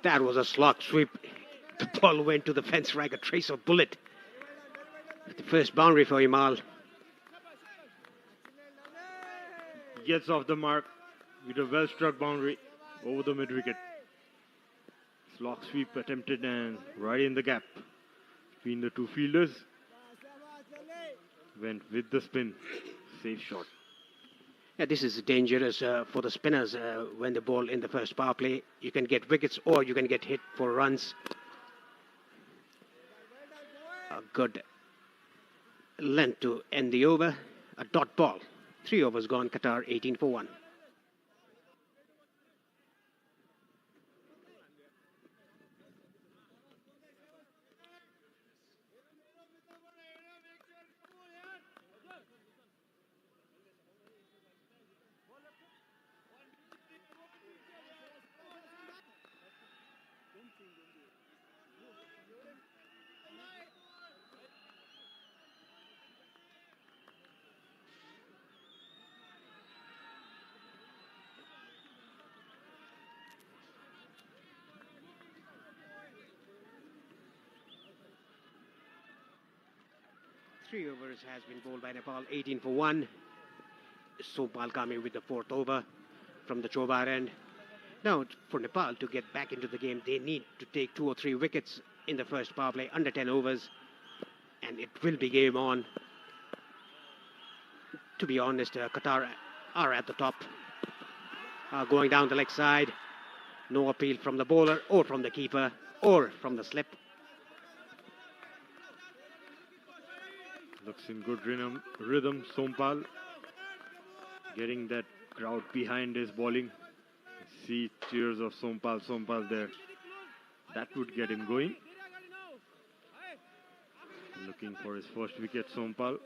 That was a slog sweep. The ball went to the fence like a trace of bullet. The first boundary for Yamal. Gets off the mark with a well-struck boundary over the mid-wicket. Slog sweep attempted and right in the gap between the two fielders. Went with the spin. Safe shot. Yeah, this is dangerous for the spinners when the ball in the first power play. You can get wickets or you can get hit for runs. A good length to end the over. A dot ball. 3 overs gone. Qatar 18 for 1. Three overs has been bowled by Nepal, 18 for 1. Sompal Kami with the 4th over from the Chobar end. Now, for Nepal to get back into the game, they need to take 2 or 3 wickets in the first power play, under 10 overs. And it will be game on. To be honest, Qatar are at the top. Going down the leg side. No appeal from the bowler or from the keeper or from the slip. Looks in good rhythm. Sompal getting that crowd behind his bowling. See cheers of Sompal there. That would get him going. Looking for his first wicket, Sompal.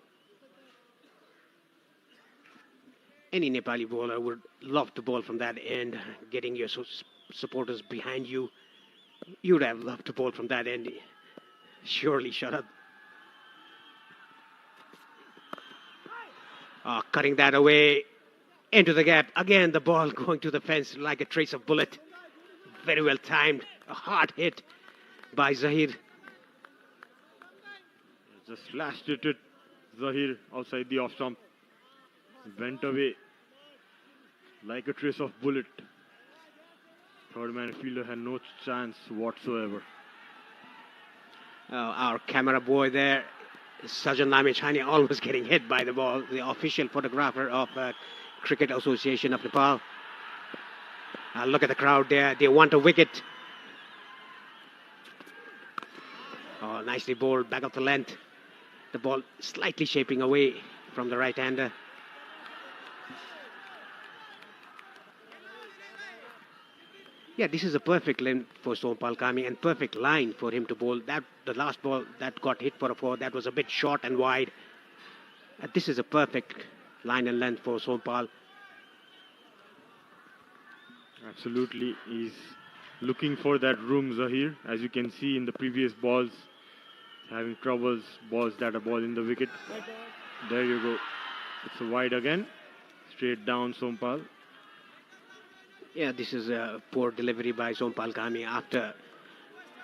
Any Nepali bowler would love to bowl from that end, getting your supporters behind you. You'd have loved to bowl from that end. Surely, Sharad. Cutting that away into the gap. Again, the ball going to the fence like a trace of bullet. Very well timed. A hard hit by Zahir. Just slashed it at Zahir outside the off stump. Went away like a trace of bullet. Third man fielder had no chance whatsoever. Our camera boy there, Sajan Lamechani, almost getting hit by the ball. The official photographer of Cricket Association of Nepal. Look at the crowd there. They want a wicket. Oh, nicely bowled, back of the length. The ball slightly shaping away from the right-hander. Yeah, this is a perfect length for Sompal Kami and perfect line for him to bowl. That the last ball that got hit for a 4, that was a bit short and wide. This is a perfect line and length for Sompal. Absolutely, he's looking for that room, Zahir. As you can see in the previous balls, having troubles, balls that are ball in the wicket. There you go. It's a wide again. Straight down, Sompal. Yeah, this is a poor delivery by Sompal Kami after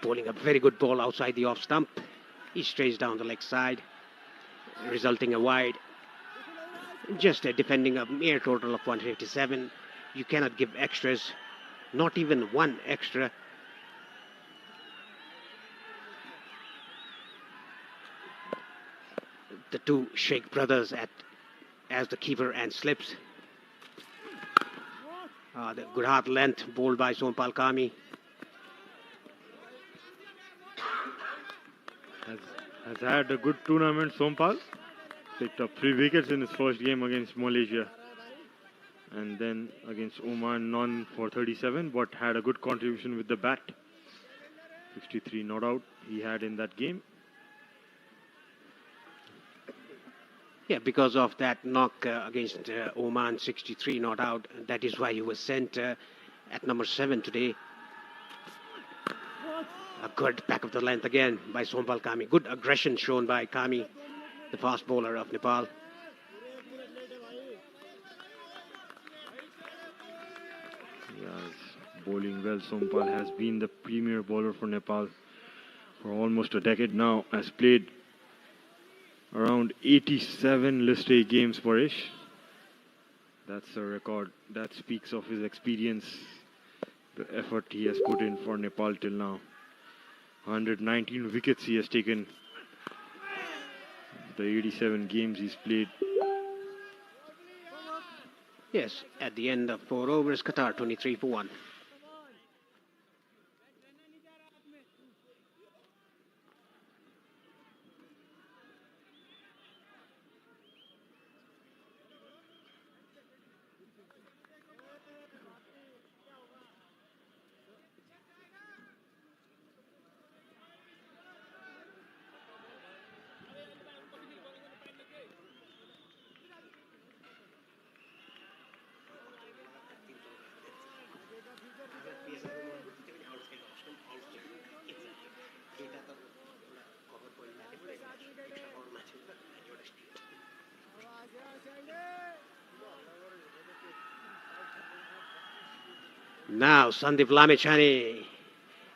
bowling a very good ball outside the off stump. He strays down the leg side, resulting a wide. Just defending a mere total of 157. You cannot give extras, not even one extra. The two Sheikh brothers as the keeper and slips. The good hard length bowled by Sompal Kami. Has had a good tournament, Sompal. Picked up 3 wickets in his first game against Malaysia. And then against Oman, none for 37, but had a good contribution with the bat. 63 not out he had in that game. Yeah, because of that knock against Oman, 63 not out. That is why he was sent at number 7 today. A good back of the length again by Sompal Kami. Good aggression shown by Kami, the fast bowler of Nepal. Yes, bowling well. Sompal has been the premier bowler for Nepal for almost a decade now. Has played around 87 List A games, Paresh. That's a record that speaks of his experience, the effort he has put in for Nepal till now. 119 wickets he has taken. The 87 games he's played. Yes, at the end of 4 overs, Qatar 23 for 1. Now, Sandeep Lamechani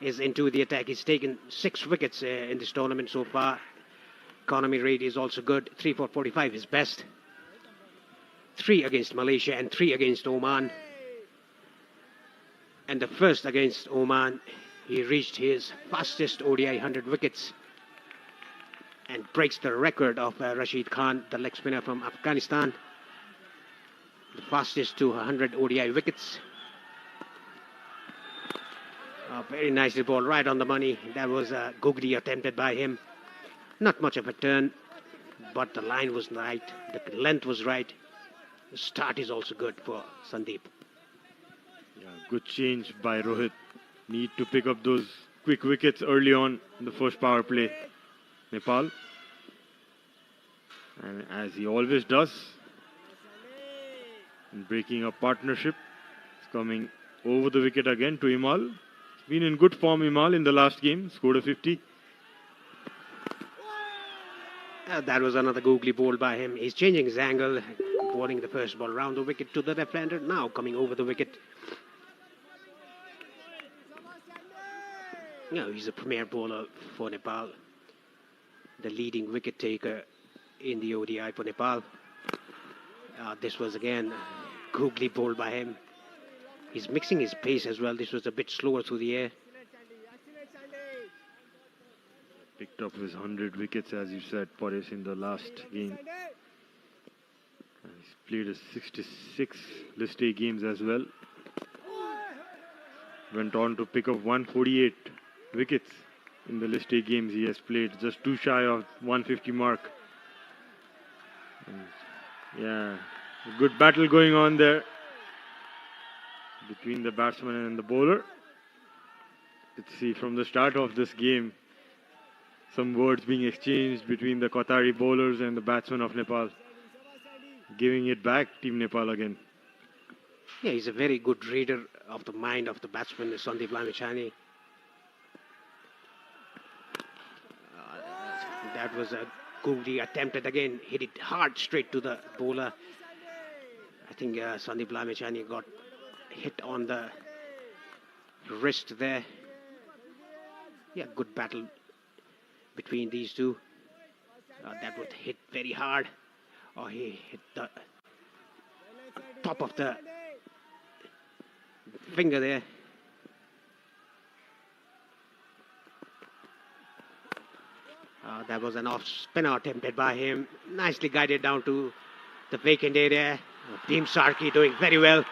is into the attack. He's taken 6 wickets in this tournament so far. Economy rate is also good. 3 for 45, his best. 3 against Malaysia and 3 against Oman. And the first against Oman, he reached his fastest ODI 100 wickets and breaks the record of Rashid Khan, the leg spinner from Afghanistan. The fastest to 100 ODI wickets. Very nicely bowled, right on the money. That was a googly attempted by him. Not much of a turn, but the line was right. The length was right. The start is also good for Sandeep. Yeah, good change by Rohit. Need to pick up those quick wickets early on in the first power play. Nepal. And as he always does, in breaking a partnership, it's coming over the wicket again to Imal. Been in good form, Imal, in the last game. Scored a 50. That was another googly ball by him. He's changing his angle, bowling the first ball round the wicket to the left-hander. Now coming over the wicket. No, he's a premier bowler for Nepal. The leading wicket taker in the ODI for Nepal. This was again googly ball by him. He's mixing his pace as well. This was a bit slower through the air. Picked up his 100 wickets, as you said, Paresh, in the last game. And he's played his 66 List A games as well. Went on to pick up 148 wickets in the List A games he has played. Just too shy of 150 mark. And yeah, a good battle going on there between the batsman and the bowler. Let's see, from the start of this game, some words being exchanged between the Qatari bowlers and the batsmen of Nepal. Giving it back, Team Nepal again. Yeah, he's a very good reader of the mind of the batsman, Sandeep Lamechani. That was a googly attempted again. Hit it hard straight to the bowler. I think Sandeep Lamechani got hit on the wrist there. Yeah, good battle between these two. That would hit very hard. Oh, he hit the top of the finger there. That was an off spinner attempted by him. Nicely guided down to the vacant area. Team Sarki doing very well.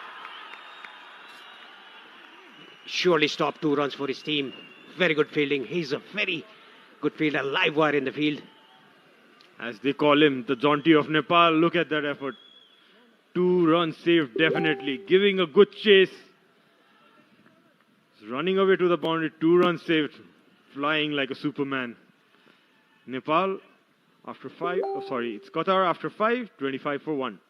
Surely stopped 2 runs for his team. Very good fielding. He's a very good fielder, live wire in the field. As they call him, the Jaunty of Nepal. Look at that effort. 2 runs saved, definitely. Giving a good chase. He's running away to the boundary. 2 runs saved. Flying like a Superman. Nepal after 5. Oh, sorry, it's Qatar after 5. 25 for 1.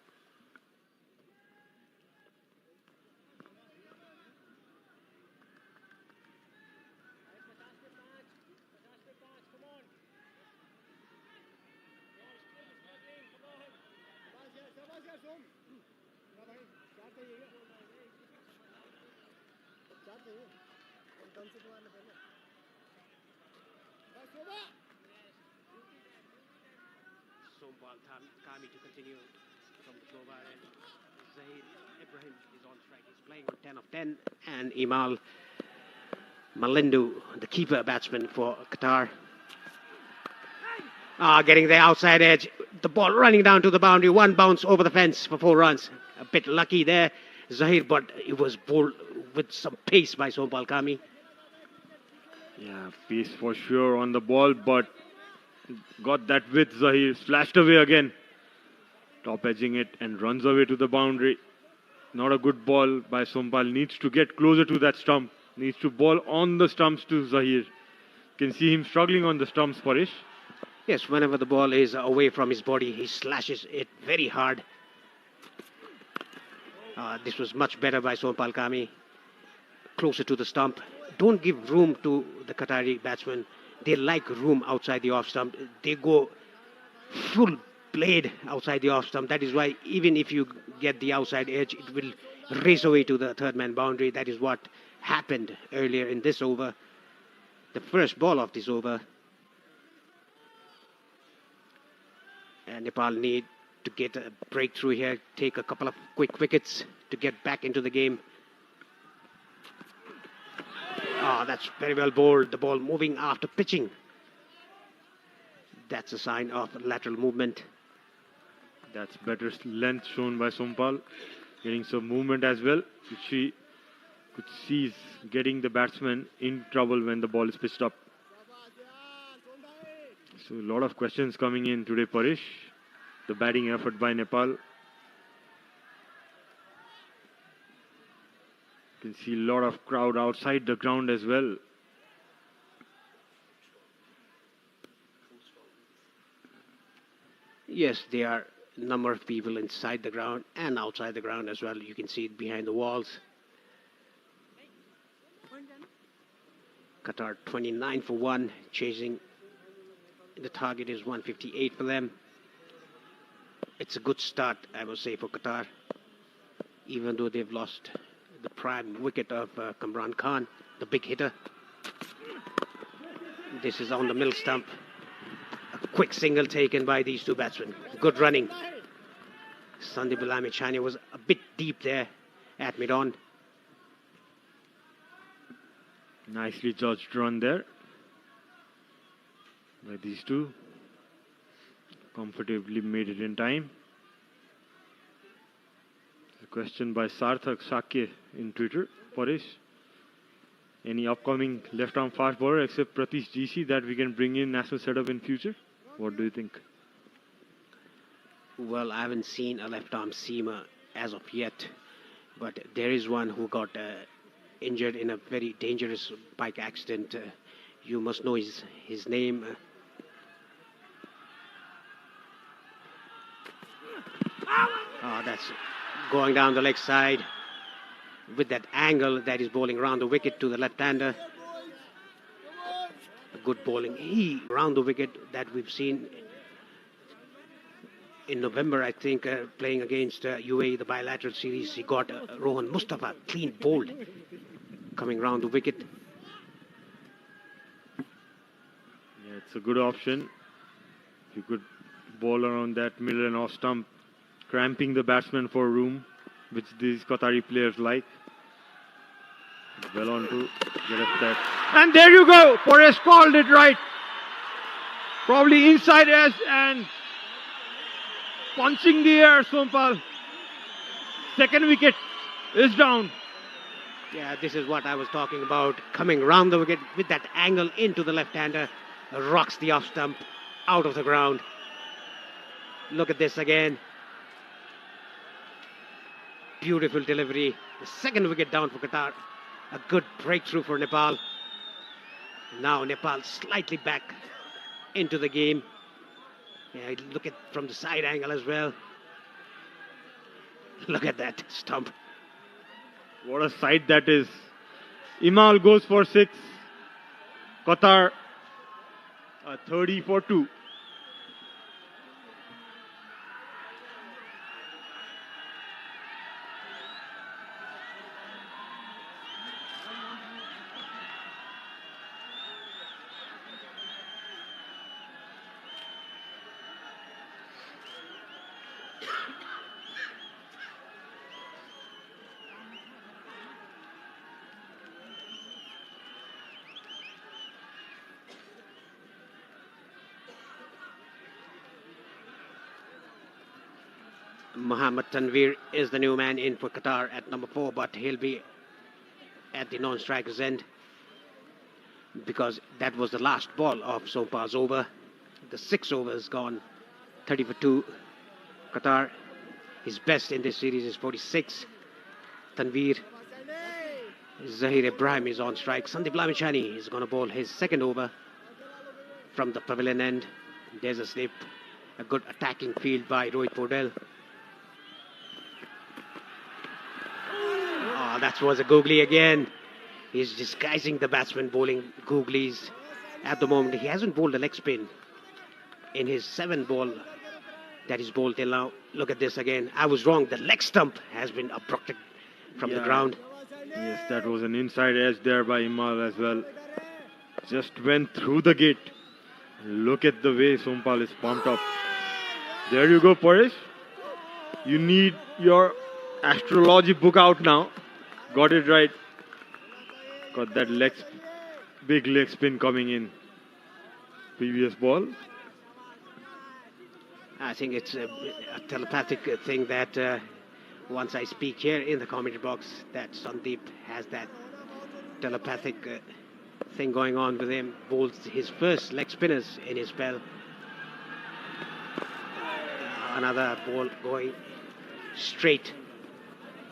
Sompal Kami to continue from the Clover, and Zahir Ibrahim is on strike. He's playing on 10 of 10, and Imal Malindu, the keeper batsman for Qatar. Getting the outside edge. The ball running down to the boundary. One bounce over the fence for 4 runs. A bit lucky there, Zahir, but it was bowled with some pace by Sompal Kami. Yeah, pace for sure on the ball, but got that width. Zahir slashed away again. Top edging it and runs away to the boundary. Not a good ball by Sompal. Needs to get closer to that stump. Needs to bowl on the stumps to Zahir. Can see him struggling on the stumps, Parish. Yes, whenever the ball is away from his body, he slashes it very hard. This was much better by Sompal Kami. Closer to the stump. Don't give room to the Qatari batsmen. They like room outside the off stump. They go full blade outside the off stump. That is why even if you get the outside edge, it will race away to the third man boundary. That is what happened earlier in this over. The first ball of this over. And Nepal need to get a breakthrough here, take a couple of quick wickets to get back into the game. That's very well bowled. The ball moving after pitching. That's a sign of lateral movement. That's better length shown by Sompal. Getting some movement as well, which she could see is getting the batsman in trouble when the ball is pitched up. So a lot of questions coming in today, Parish. The batting effort by Nepal. You can see a lot of crowd outside the ground as well. Yes, there are a number of people inside the ground and outside the ground as well. You can see it behind the walls. Qatar 29 for 1, chasing. The target is 158 for them. It's a good start, I would say, for Qatar, even though they've lost the prime wicket of Kamran Khan, the big hitter. This is on the middle stump. A quick single taken by these two batsmen. Good running. Sandeep Chania was a bit deep there at mid-on. Nicely judged run there by these two. Comfortably made it in time. A question by Sarthak Shakya in Twitter. Paresh, any upcoming left-arm fast bowler except Pratish GC that we can bring in national setup in future? What do you think? Well, I haven't seen a left-arm seamer as of yet, but there is one who got injured in a very dangerous bike accident. You must know his name. That's going down the leg side with that angle that is bowling around the wicket to the left-hander. A good bowling. He around the wicket that we've seen in November, I think, playing against UAE, the bilateral series. He got Rohan Mustafa clean bowled coming round the wicket. Yeah, it's a good option. If you could bowl around that middle and off stump, cramping the batsman for room, which these Qatari players like. Well on to get us that. And there you go! Paresh called it right. Probably inside edge and punching the air, Sompal. Second wicket is down. Yeah, this is what I was talking about. Coming round the wicket with that angle into the left-hander. Rocks the off stump out of the ground. Look at this again. Beautiful delivery. The second wicket down for Qatar. A good breakthrough for Nepal. Now Nepal slightly back into the game. Yeah, look at from the side angle as well. Look at that stump. What a sight that is. Imal goes for 6. Qatar 30 for 2. Mohammad Tanveer is the new man in for Qatar at number 4, but he'll be at the non-striker's end because that was the last ball of Sompal's over. The 6 overs gone, 30 for 2. Qatar, his best in this series is 46. Tanveer, Zahir Ibrahim is on strike. Sandeep Lamichhane is going to bowl his second over from the pavilion end. There's a slip. A good attacking field by Rohit Pordell. Oh, that was a googly again. He's disguising the batsman bowling googlies. At the moment, he hasn't bowled a leg spin in his 7 ball that he's bowled till now. Look at this again. I was wrong. The leg stump has been abducted from the ground. Yes, that was an inside edge there by Imal as well. Just went through the gate. Look at the way Sompal is pumped up. There you go, Paresh. You need your astrology book out now. Got it right. Got that big leg spin coming in. Previous ball. I think it's a telepathic thing that once I speak here in the commentary box, that Sandeep has that telepathic thing going on with him. Bowls his first leg spinners in his spell. Another ball going straight.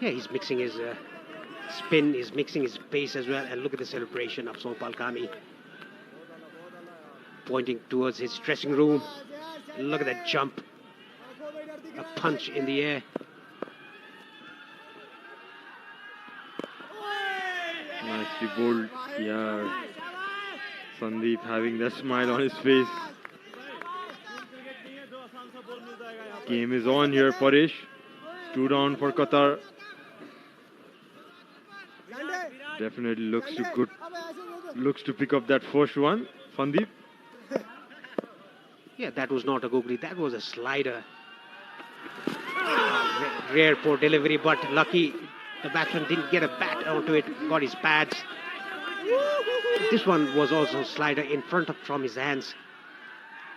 Yeah, he's mixing his spin, he's mixing his pace as well. And look at the celebration of Sompal Kami, pointing towards his dressing room. Look at that jump. A punch in the air. Nicely bowled. Yeah. Sandeep having that smile on his face. Game is on here, Paresh. 2 down for Qatar. Definitely looks to good. Looks to pick up that first one. Sandeep. Yeah, that was not a googly. That was a slider. Rare poor delivery, but lucky the batsman didn't get a bat onto it. Got his pads. This one was also a slider in front of from his hands.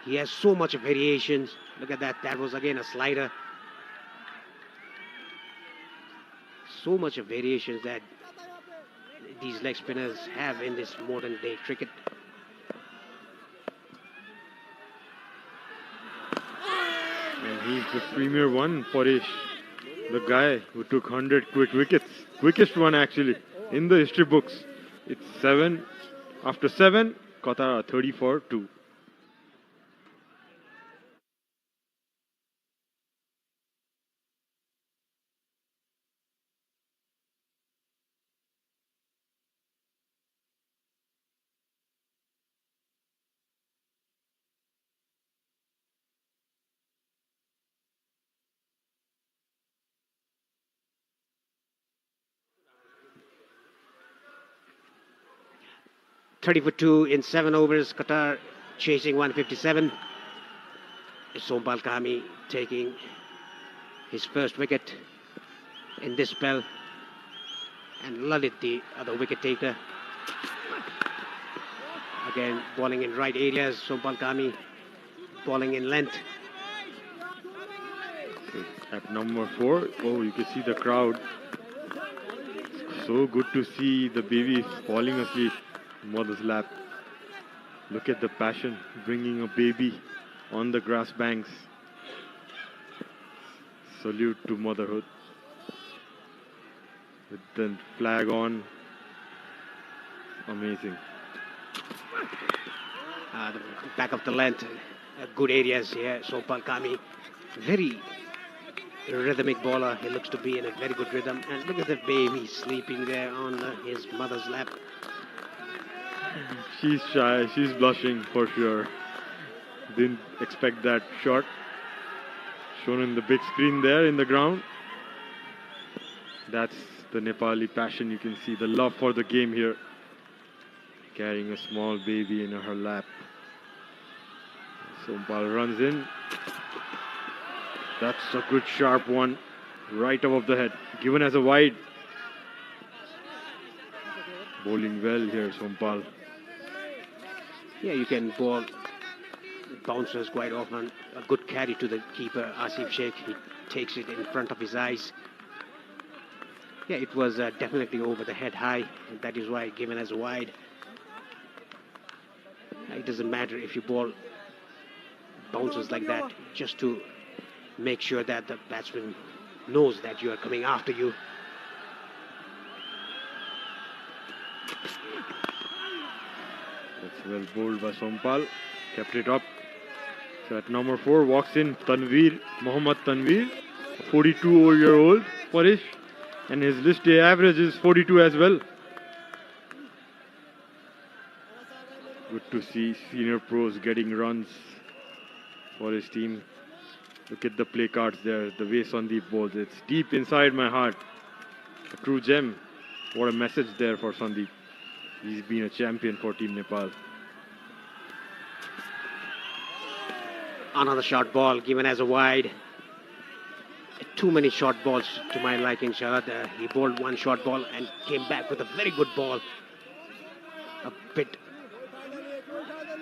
He has so much variations. Look at that. That was again a slider. So much of variations that these leg spinners have in this modern day cricket. And he's the Premier one, Paresh. The guy who took 100 quick wickets. Quickest one actually in the history books. It's 7. After 7, Qatar are 34-2. Thirty for 2 in 7 overs. Qatar chasing 157. Sompal Kami taking his first wicket in this spell. And Lalit, the other wicket taker. Again, bowling in right areas. Sompal Kami bowling in length. At number 4, oh, you can see the crowd. So good to see the baby falling asleep in mother's lap. Look at the passion, bringing a baby on the grass banks. Salute to motherhood. With the flag on. Amazing. The back of the length. Good areas here. Sompal Kami, very rhythmic bowler. He looks to be in a very good rhythm. And look at the baby sleeping there on his mother's lap. She's shy. She's blushing for sure. Didn't expect that shot. Shown in the big screen there in the ground. That's the Nepali passion. You can see the love for the game here. Carrying a small baby in her lap. Sompal runs in. That's a good sharp one. Right above the head. Given as a wide. Bowling well here, Sompal. Yeah, you can bowl bouncers quite often. A good carry to the keeper, Asif Sheikh. He takes it in front of his eyes. Yeah, it was definitely over the head high, and that is why given as a wide. It doesn't matter if your ball bounces like that, just to make sure that the batsman knows that you are coming after you. That's well bowled by Sompal. Kept it up. So at number 4 walks in Mohammad Tanveer, a 42-year-old Parish, and his list day average is 42 as well. Good to see senior pros getting runs for his team. Look at the play cards there, the way Sandeep bowls. It's deep inside my heart. A true gem. What a message there for Sandeep. He's been a champion for Team Nepal. Another short ball given as a wide. Too many short balls to my liking, Shahad. He bowled one short ball and came back with a very good ball. A bit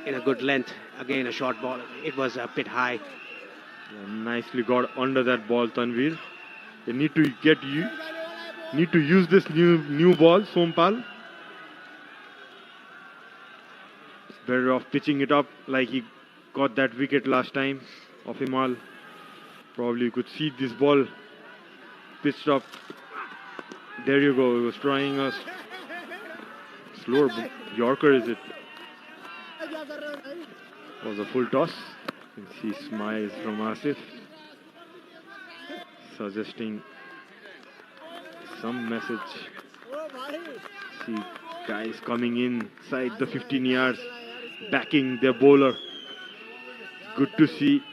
in a good length. Again, a short ball. It was a bit high. Yeah, nicely got under that ball, Tanveer. They need to use this new ball, Sompal. It's better off pitching it up like he got that wicket last time of Himal. Probably you could see this ball pitched up. There you go. He was trying a slower Yorker, is it? It was a full toss. You can see smiles from Asif, suggesting some message. See guys coming inside the 15 yards, backing their bowler. Good to see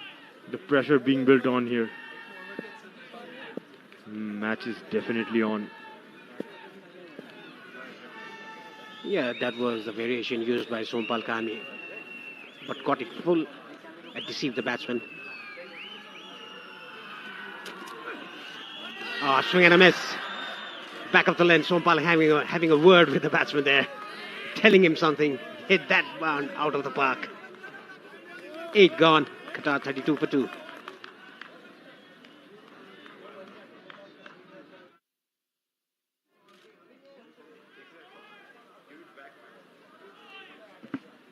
the pressure being built on here. Match is definitely on. Yeah, that was the variation used by Sompal Kami, but got it full and deceived the batsman. Swing and a miss. Back of the length, Sompal having a word with the batsman there, telling him something. Hit that one out of the park. 8 gone. Qatar 32 for 2.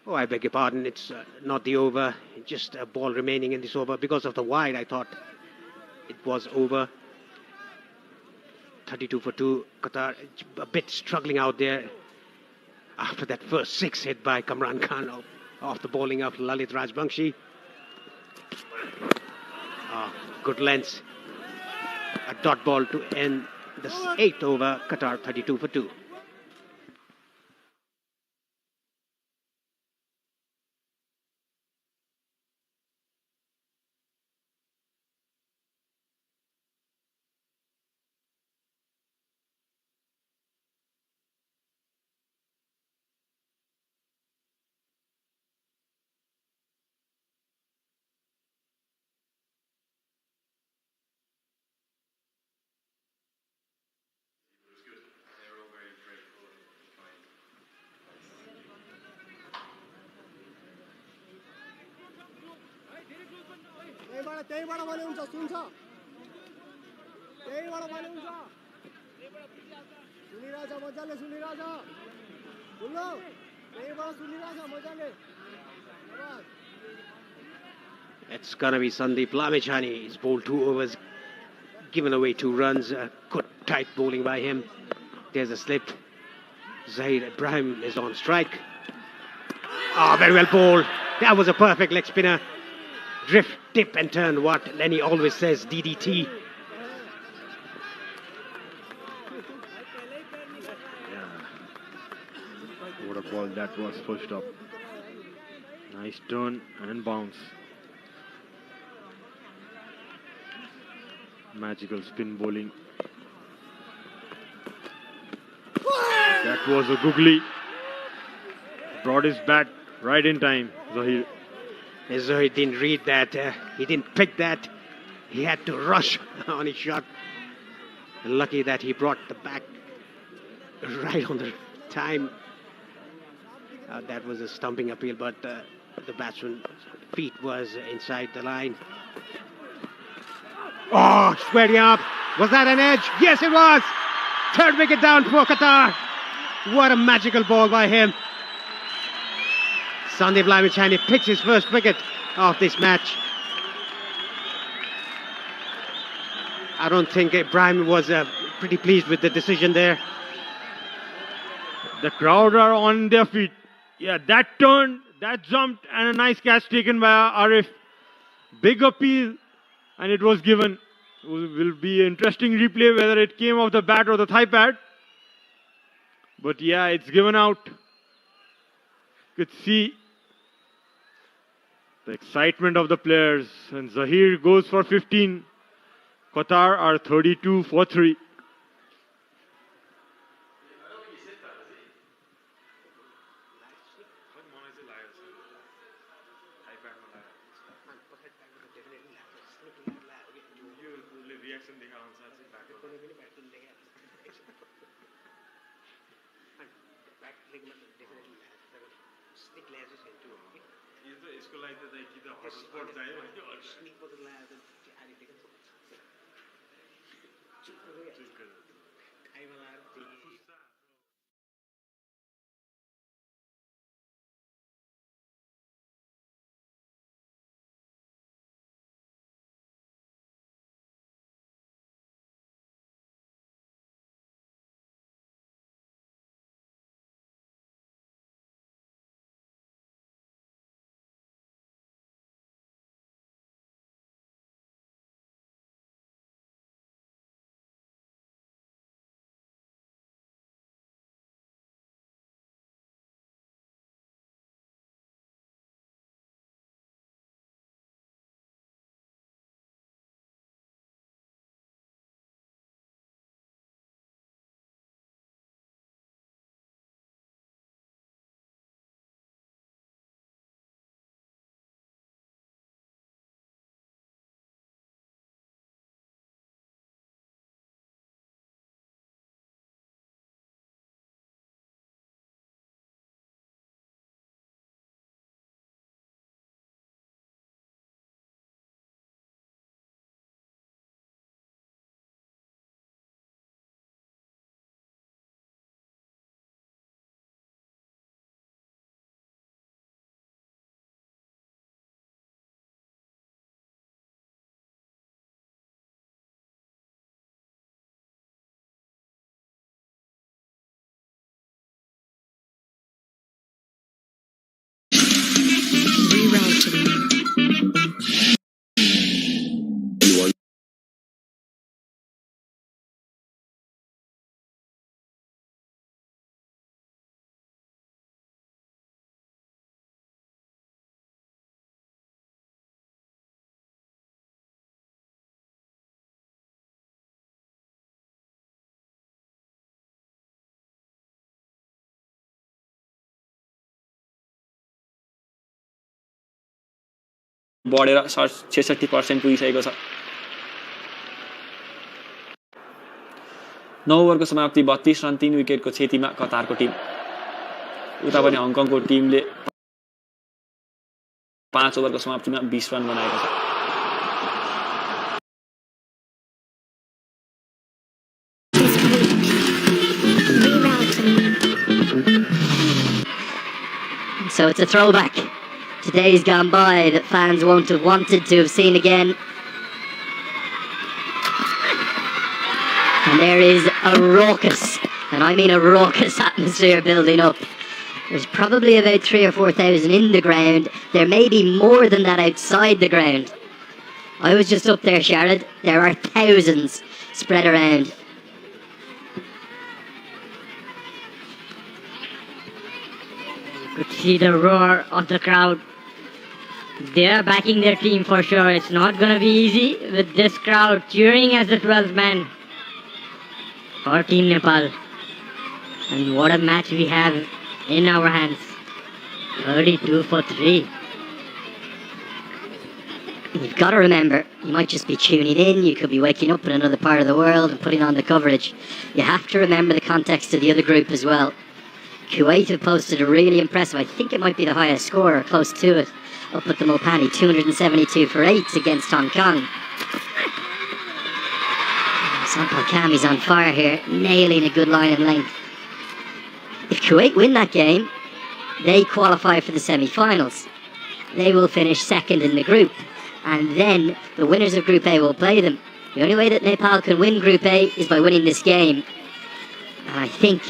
Oh, I beg your pardon. It's not the over. Just a ball remaining in this over. Because of the wide, I thought it was over. 32 for 2. Qatar a bit struggling out there after that first 6 hit by Kamran Khan off the bowling of Lalit Rajbangshi. Good length. A dot ball to end the 8th over. Qatar 32 for 2. It's gonna be Sandeep Lamechani. He's bowled 2 overs, given away 2 runs. Good tight bowling by him. There's a slip. Zahir Ibrahim is on strike. Very well bowled. That was a perfect leg spinner. Drift, dip and turn, what Lenny always says, DDT. What a ball that was, pushed up. Nice turn and bounce. Magical spin bowling. That was a googly. Brought his bat right in time, Zahir. Zahir didn't read that. He didn't pick that. He had to rush on his shot. Lucky that he brought the bat right on the time. That was a stumping appeal, but the batsman's feet was inside the line. Oh, squaring up. Was that an edge? Yes, it was. Third wicket down for Qatar. What a magical ball by him. Sandeep Lamichandani picks his first wicket of this match. I don't think Ibrahim was pretty pleased with the decision there. The crowd are on their feet. Yeah, that turned, that jumped, and a nice catch taken by Arif. Big appeal, and it was given. It will be an interesting replay whether it came off the bat or the thigh pad. But yeah, it's given out. You could see the excitement of the players. And Zahir goes for 15. Qatar are 32 for 3. बढेर 66% पुगिसकेको छ। 9 ओभरको समाप्ति 32 run 3 विकेटको क्षतिमा कतारको Tim. उता पनि हङकङको टिमले 5 ओभरको समाप्तिमा 20 run बनाएको छ। So it's a throwback. Today's gone by that fans won't have wanted to have seen again. And there is a raucous, and I mean a raucous atmosphere building up. There's probably about 3,000 or 4,000 in the ground. There may be more than that outside the ground. I was just up there, Sharad. There are thousands spread around. You could see the roar of the crowd. They're backing their team for sure. It's not going to be easy with this crowd cheering as the 12th man for Team Nepal. And what a match we have in our hands. 32 for 3. You've got to remember, you might just be tuning in, you could be waking up in another part of the world and putting on the coverage. You have to remember the context of the other group as well. Kuwait have posted a really impressive, I think it might be the highest score, or close to it, up at the Mopani, 272 for 8 against Hong Kong. Sampal Kami's on fire here, nailing a good line and length. If Kuwait win that game, they qualify for the semi-finals. They will finish second in the group, and then the winners of Group A will play them. The only way that Nepal can win Group A is by winning this game. And I think,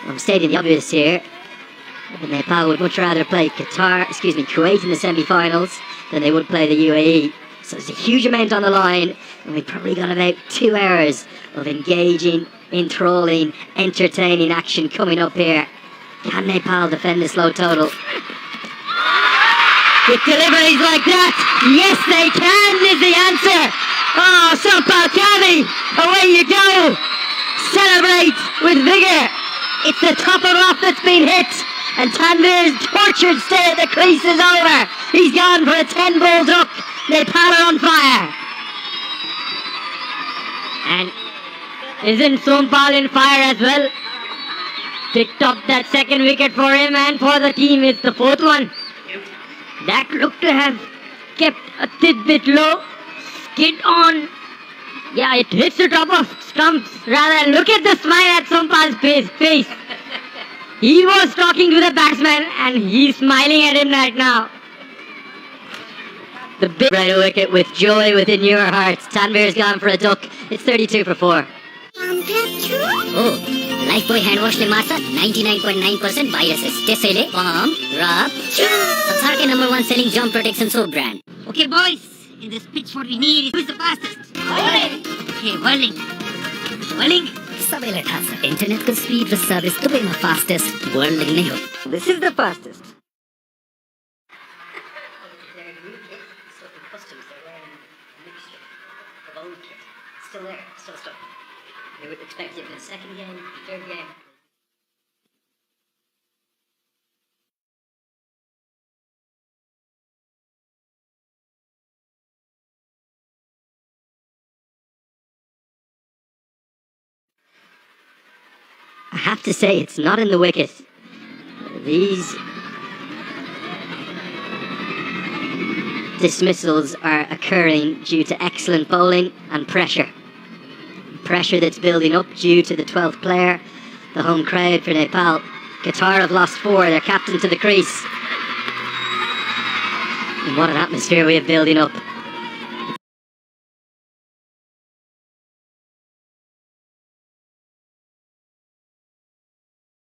I'm stating the obvious here, Nepal would much rather play Kuwait in the semi-finals than they would play the UAE. So there's a huge amount on the line, and we've probably got about 2 hours of engaging, enthralling, entertaining action coming up here. Can Nepal defend this low total? With deliveries like that, yes they can is the answer. Oh, Sampal Kami, away you go. Celebrate with vigour. It's the top of off that's been hit, and Tanvir's tortured stay at the crease is over. He's gone for a 10-ball duck. Nepal are on fire. And isn't Sompal in fire as well? Picked up that second wicket for him and for the team. It's the 4th one. That looked to have kept a tidbit low. Skid on. Yeah, it hits the top of stumps. Rather, look at the smile at Sompal's face. He was talking to the batsman and he's smiling at him right now. The big right wicket with joy within your hearts. Tanvir's gone for a duck. It's 32 for 4. Oh, Lifebuoy hand washले मार्छ 99.9% viruses. त्यसैले palm, rub, संसारकै #1 selling germ protection soap brand. Okay, boys, in this pitch what we need is who's the fastest? Okay, Whirling. सबैलाई थाहा छ इन्टरनेटको speed र service दुवैमा fastest Whirling नै हो. This is the fastest. Still there, still stuck. They would expect it for the second game, the third game. I have to say, it's not in the wicket. These dismissals are occurring due to excellent bowling and pressure. Pressure that's building up due to the 12th player, the home crowd for Nepal. Qatar have lost 4, their captain to the crease. And what an atmosphere we have building up.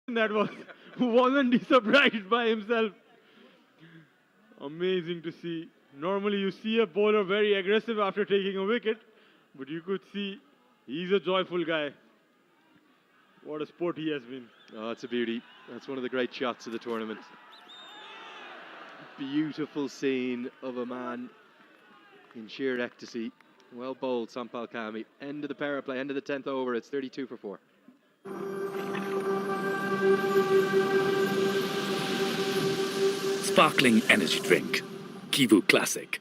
That wasn't surprised by himself. Amazing to see. Normally you see a bowler very aggressive after taking a wicket, but you could see he's a joyful guy. What a sport he has been. Oh, it's a beauty. That's one of the great shots of the tournament. Beautiful scene of a man in sheer ecstasy. Well bowled, Sampal Kami. End of the power play, end of the 10th over. It's 32 for 4. Sparkling energy drink, Kivu Classic.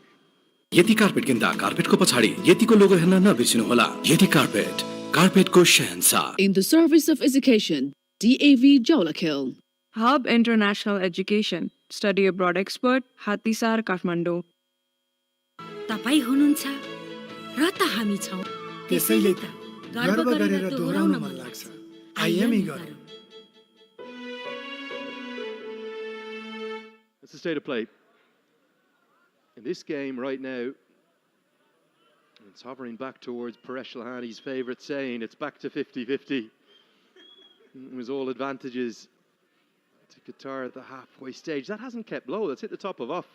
Yeti carpet kinda carpet ko pachadi Yeti ko logo herna nabirchinu hola. Yeti carpet ko shahansa. In the service of education, DAV Jawlakil. Hub International Education, Study Abroad Expert, Hatisar, Kathmandu. तपाई हुनुहुन्छ र त हामी छौं त्यसैले त गर्व गरेर दोहोर्याउन मन लाग्छ आइएमई गरौँ. That's the state of play. In this game right now, it's hovering back towards Paresh Lahani's favourite saying, it's back to 50-50. It was all advantages to Qatar at the halfway stage. That hasn't kept low, that's hit the top of off.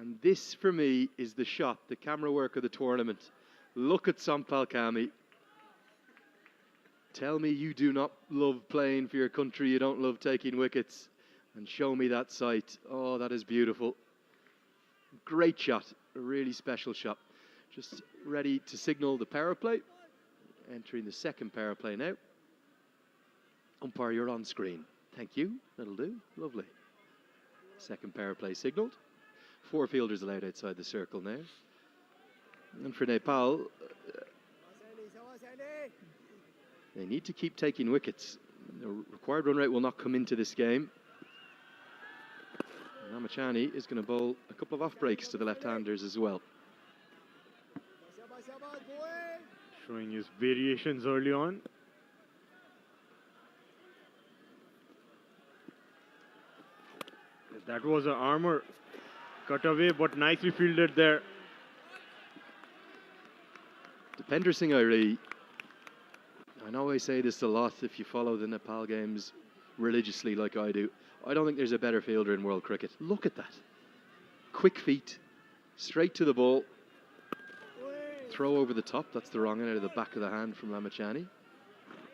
And this, for me, is the shot, the camera work of the tournament. Look at Sampal Kami. Tell me you do not love playing for your country, you don't love taking wickets. And show me that sight. Oh, that is beautiful. Great shot, a really special shot. Just ready to signal the power play. Entering the second power play now. Umpire, you're on screen. Thank you, that'll do, lovely. Second power play signalled. 4 fielders allowed outside the circle now. And for Nepal, they need to keep taking wickets. The required run rate will not come into this game. Ramachani is going to bowl a couple of off breaks to the left-handers as well. Showing his variations early on. That was an armor cut away, but nicely fielded there. Dipender Singh Airi, I know I say this a lot if you follow the Nepal games religiously like I do. I don't think there's a better fielder in world cricket. Look at that. Quick feet, straight to the ball. Throw over the top, that's the wrong end out of the back of the hand from Lamachani.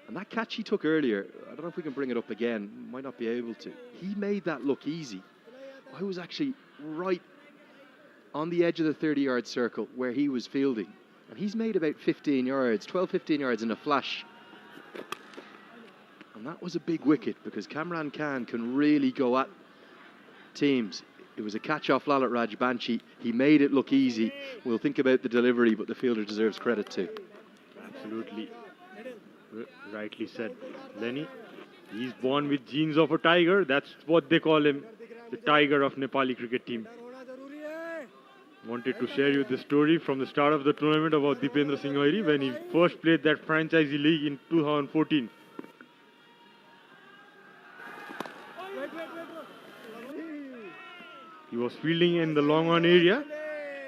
And that catch he took earlier, I don't know if we can bring it up again, might not be able to. He made that look easy. I was actually right on the edge of the 30-yard circle where he was fielding. And he's made about 15 yards, 12, 15 yards in a flash. And that was a big wicket because Kamran Khan can really go at teams. It was a catch off Lalit Rajbanshi. He made it look easy. We'll think about the delivery, but the fielder deserves credit too. Absolutely. Rightly said. Lenny, he's born with genes of a tiger. That's what they call him, the tiger of Nepali cricket team. Wanted to share you the story from the start of the tournament about Dipender Singh Airi when he first played that franchisee league in 2014. He was fielding in the long on area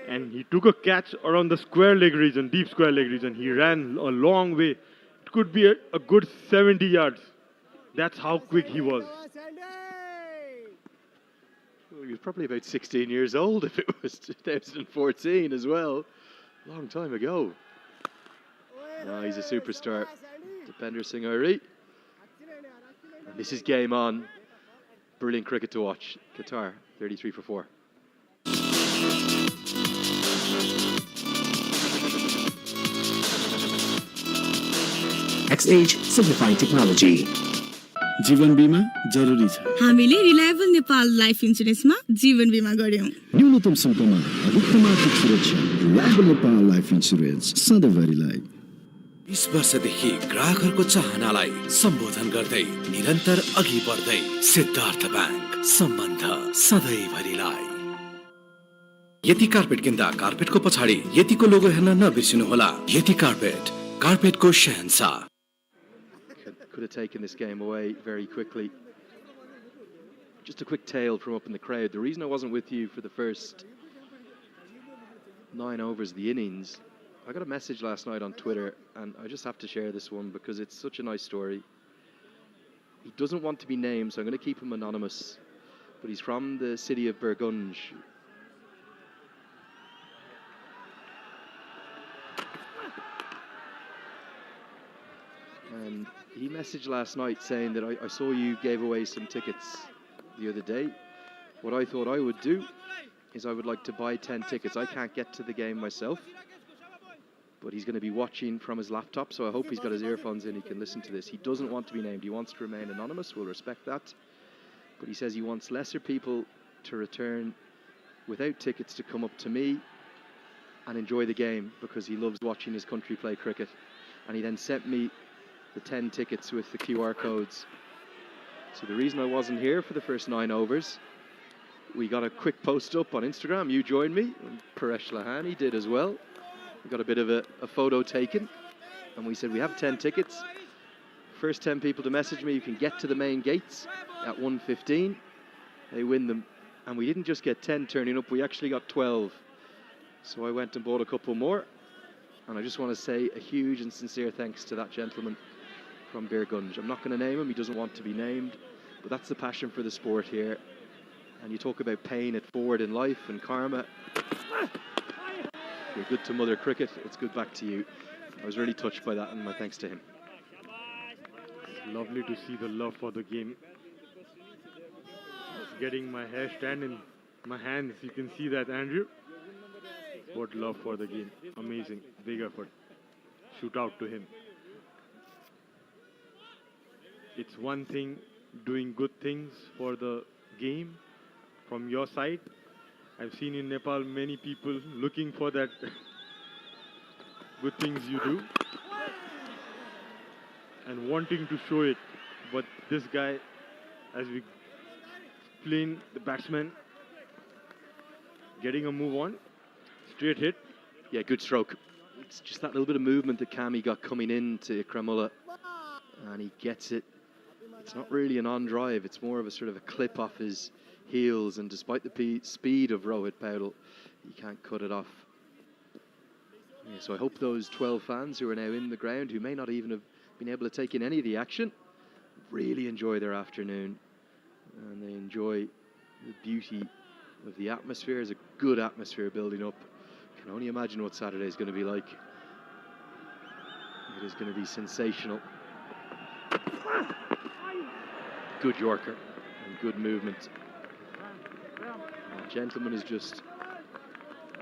and he took a catch around the square leg region, deep square leg region. He ran a long way. It could be a good 70 yards. That's how quick he was. Well, he was probably about 16 years old if it was 2014 as well. Long time ago. Oh, he's a superstar. Dipender Singh Airi. And this is game on. Brilliant cricket to watch. Qatar, 33 for 4. XH Simplified Technology. जीवन बीमा जरुरी छ। हामीले reliable Nepal life इन्स्योरेन्समा जीवन बीमा गर्यौं। न्यूनतम शुल्कमा अधिकतम आर्थिक सुरक्षा। रिलायबल नेपाल लाइफ इन्स्योरेन्स सधैँभरिलाई। 20 वर्षदेखि ग्राहकहरूको चाहनालाई सम्बोधन गर्दै निरन्तर अघि बढ्दै सिद्धार्थ ब्याङ्क सम्बन्ध सधैँभरिलाई। यति कार्पेट किन्दा कार्पेटको पछाडि यतिको लोगो हेर्न नबिर्सिनुहोला। यति carpet, कार्पेटको Shahenshah. Could have taken this game away very quickly. Just a quick tale from up in the crowd. The reason I wasn't with you for the first 9 overs of the innings, I got a message last night on Twitter, and I just have to share this one because it's such a nice story. He doesn't want to be named, so I'm going to keep him anonymous, but he's from the city of Burgunj. And he messaged last night saying that I saw you gave away some tickets the other day. What I thought I would do is I would like to buy 10 tickets. I can't get to the game myself, but he's going to be watching from his laptop, so I hope he's got his earphones in, he can listen to this. He doesn't want to be named. He wants to remain anonymous. We'll respect that. But he says he wants lesser people to return without tickets to come up to me and enjoy the game because he loves watching his country play cricket. And he then sent me the 10 tickets with the QR codes. So the reason I wasn't here for the first 9 overs, we got a quick post up on Instagram. You joined me, and Paresh Lahani did as well. We got a bit of a photo taken, and we said we have 10 tickets. First 10 people to message me, you can get to the main gates at 1:15. They win them. And we didn't just get 10 turning up, we actually got 12. So I went and bought a couple more. And I just want to say a huge and sincere thanks to that gentleman from Birgunj. I'm not going to name him, he doesn't want to be named, but that's the passion for the sport here. And you talk about paying it forward in life and karma. You're good to mother cricket, it's good back to you. I was really touched by that, and my thanks to him. It's lovely to see the love for the game. Getting my hair stand in my hands, you can see that, Andrew. What love for the game. Amazing. Big effort. Shoot out to him. It's one thing doing good things for the game from your side. I've seen in Nepal many people looking for that good things you do and wanting to show it. But this guy, as we explain, the batsman, getting a move on. Straight hit. Yeah, good stroke. It's just that little bit of movement that Kami got coming into Ikramullah, and he gets it. It's not really an on drive, it's more of a sort of a clip off his heels, and despite the speed of Rohit Paudel, he can't cut it off. Yeah, so I hope those 12 fans who are now in the ground, who may not even have been able to take in any of the action, really enjoy their afternoon, and they enjoy the beauty of the atmosphere. There's a good atmosphere building up. I can only imagine what Saturday is going to be like. It is going to be sensational. Good Yorker and good movement. The gentleman has just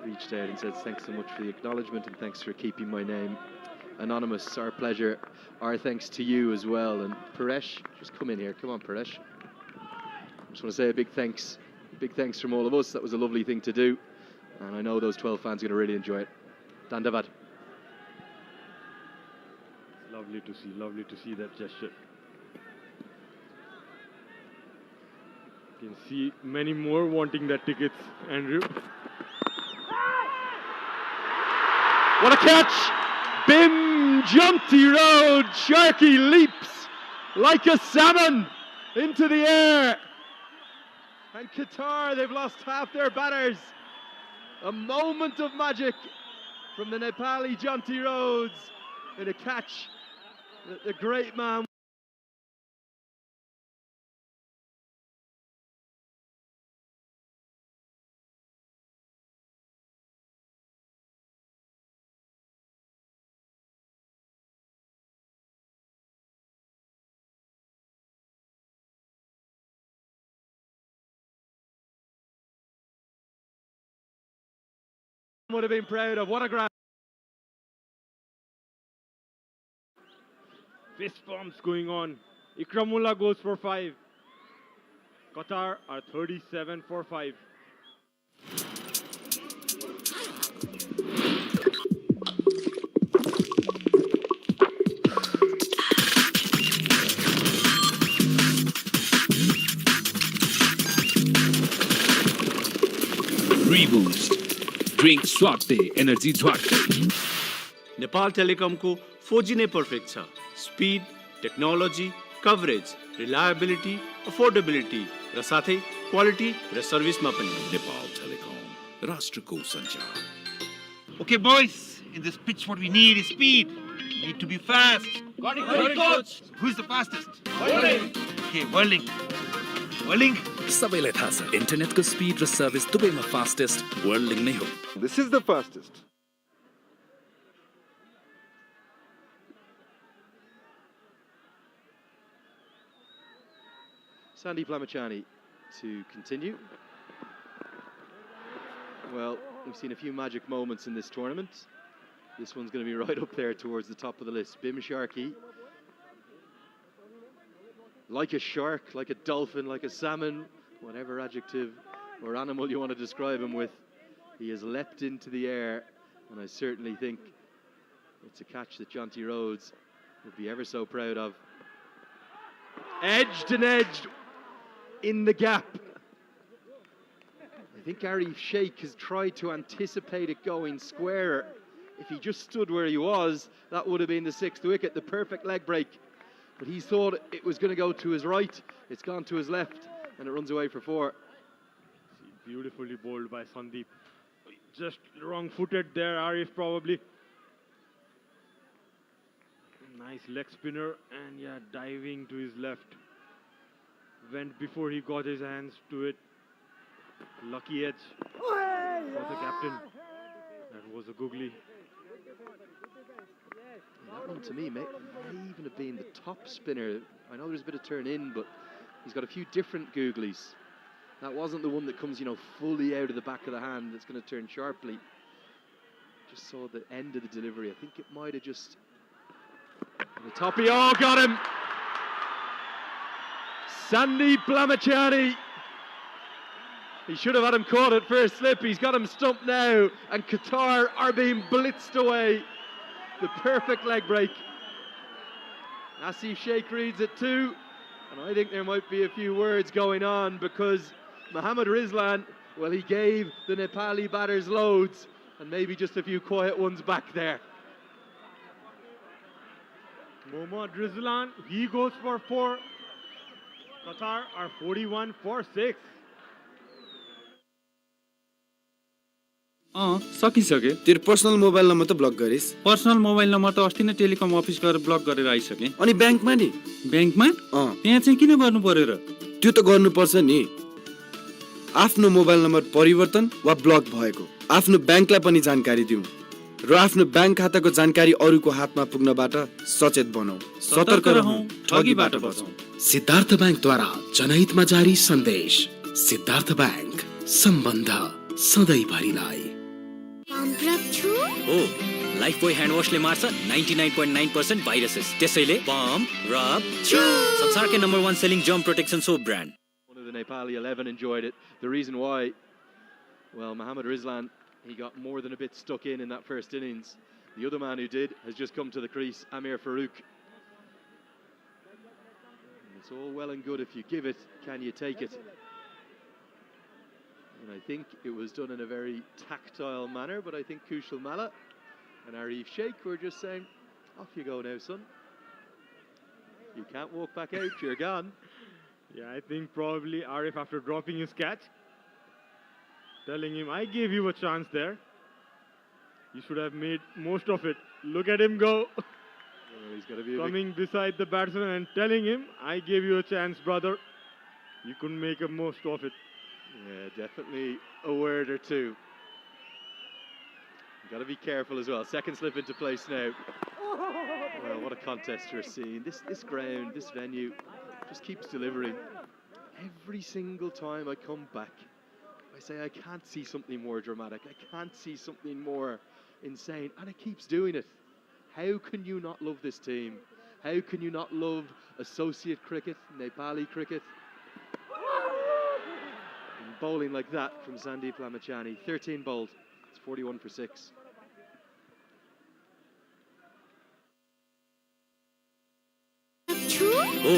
reached out and said thanks so much for the acknowledgement and thanks for keeping my name anonymous. Our pleasure. Our thanks to you as well. And Paresh, just come in here. Come on, Paresh. I just want to say a big thanks. Big thanks from all of us. That was a lovely thing to do. And I know those 12 fans are going to really enjoy it. Dandavad. Lovely to see that gesture. You can see many more wanting that tickets, Andrew. What a catch! Bim Junty Road. Sharky leaps like a salmon into the air. And Qatar, they've lost half their batters. A moment of magic from the Nepali Junty Rhodes in a catch that the great man would have been proud of. What a grab. Fist bumps going on. Ikramullah goes for 5. Qatar are 37 for 5. Reboost. Drink स्वाट्दै energy झ्वाट्दै नेपाल टेलिकमको 4G नै perfect छ speed technology coverage reliability affordability र साथै quality र सर्भिसमा पनि Nepal telecom राष्ट्रको सञ्चार Okay boys, in this pitch what we need is speed. We need to be fast. Got it, coach. Who's the fastest? Whirling. Okay, whirling. Whirling. सबैलाई थाहा छ इन्टरनेटको speed र सर्भिस दुवैमा फास्टेस्ट वर्ल्डिङ नै हो This is the fastest. Sandy Plamachani to continue. Well, we've seen a few magic moments in this tournament. This one's going to be right up there towards the top of the list. Bim Sharkey. Like a shark, like a dolphin, like a salmon, whatever adjective or animal you want to describe him with, he has leapt into the air, and I certainly think it's a catch that Jonty Rhodes would be ever so proud of. Edged and edged in the gap. I think Arif Sheikh has tried to anticipate it going squarer. If he just stood where he was, that would have been the 6th wicket, the perfect leg break. But he thought it was going to go to his right. It's gone to his left, and it runs away for 4. Beautifully bowled by Sandeep. Just wrong-footed there, Arif probably. Nice leg spinner, and yeah, diving to his left. Went before he got his hands to it. Lucky edge for the captain. That was a googly. That one to me may even have been the top spinner. I know there's a bit of turn in, but he's got a few different googlies. That wasn't the one that comes, fully out of the back of the hand that's going to turn sharply. Just saw the end of the delivery. I think it might have just... The toppy, oh, got him! Sandy Plamachani. He should have had him caught at first slip. He's got him stumped now, and Qatar are being blitzed away. The perfect leg break. Asif Sheikh reads it too, and I think there might be a few words going on because Mohammad Rizlan, well, he gave the Nepali batters loads and maybe just a few quiet ones back there. Mohammad Rizlan, he goes for 4. Qatar are 41 for 6. सकिसक्यो तेरो personal mobile number त block गरिस् personal mobile number त अस्ति नै telecom office गएर block गरेर आइसके अनि ब्याङ्कमा नि ब्याङ्कमा त्यहाँ चाहिँ किन गर्नु पर्यो र त्यो त गर्नुपर्छ नि आफ्नो मोबाइल नम्बर परिवर्तन वा ब्लक भएको आफ्नो ब्याङ्कलाई पनि जानकारी दिऊ र आफ्नो ब्याङ्क खाताको जानकारी अरूको हातमा पुग्नबाट सचेत बनाऊ सतर्क रहौं ठगीबाट बचौं सिद्धार्थ बैंकद्वारा जनहितमा जारी सन्देश सिद्धार्थ बैंक सम्बन्ध सधैँभरिलाई हो लाइफबोय ह्यान्ड वाशले मार्छ 99.9% भाइरसेस त्यसैले पम्प रब छु संसारकै number 1 selling germ protection soap brand One of the Nepali 11 enjoyed it. The reason why, well, Mohammad Rizlan, he got more than a bit stuck in that first innings. The other man who did has just come to the crease, Amir Farouk. And it's all well and good if you give it, can you take it? And I think it was done in a very tactile manner, but I think Kushal Malla and Arif Sheikh were just saying, off you go now, son. You can't walk back out, you're gone. Yeah, I think probably Arif, after dropping his catch, telling him, I gave you a chance there. You should have made most of it. Look at him go. He's got to be coming beside the batsman and telling him, I gave you a chance, brother. You couldn't make a most of it. Yeah, definitely a word or two. Got to be careful as well. Second slip into place now. Well, what a contest we're seeing. This ground, this venue, just keeps delivering. Every single time I come back, I say I can't see something more dramatic. I can't see something more insane, and it keeps doing it. How can you not love this team? How can you not love associate cricket, Nepali cricket? And bowling like that from Sandeep Lamachani, 13 bowled. It's 41 for 6. हो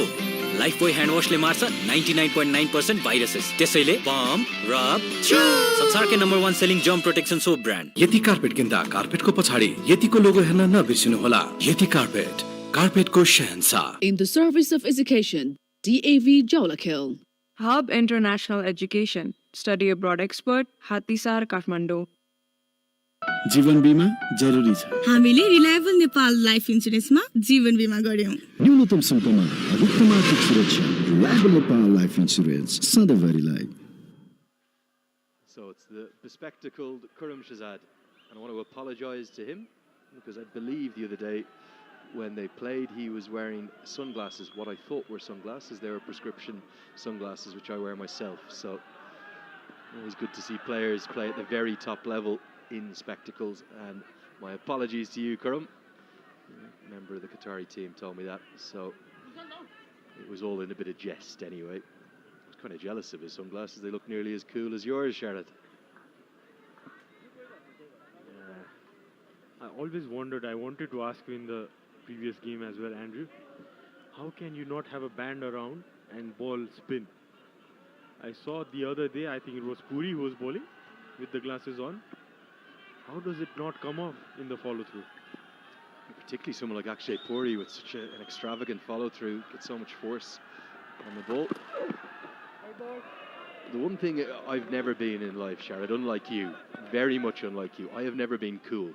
Lifebuoy hand वाशले मार्छ 99.9% viruses त्यसैले pump rub छु संसारकै number 1 selling germ protection soap brand यति carpet किन्दा कार्पेटको पछाडि यतिको लोगो हेर्न नबिर्सिनु होला यति कार्पेटको शहंशाह In the service of education, DAV Jawlakhel. Hub International Education, Study Abroad Expert, Hatisar, Kathmandu. जीवन बीमा जरुरी छ हामीले रिलायबल नेपाल लाइफ इन्स्योरेन्समा जीवन बीमा गर्यौं न्यूनतम शुल्कमा अधिकतम आर्थिक सुरक्षा रिलायबल नेपाल लाइफ इन्स्योरेन्स सधैँभरिलाई So it's the bespectacled Kuram Shahzad, and I want to apologise to him because I believe the other day when they played he was wearing sunglasses, what I thought were sunglasses. They were prescription sunglasses which I wear myself, so always good to see players play at the very top level in spectacles, and my apologies to you, Kuram. A member of the Qatari team told me that, so it was all in a bit of jest anyway. I was kind of jealous of his sunglasses. They look nearly as cool as yours, Sharad. I always wondered, I wanted to ask you in the previous game as well, Andrew, how can you not have a band around and ball spin? I saw the other day, I think it was Puri who was bowling with the glasses on. How does it not come off in the follow-through? Particularly someone like Akshay Puri with such an extravagant follow-through, gets so much force on the ball. The one thing I've never been in life, Sharad, unlike you, very much unlike you, I have never been cool.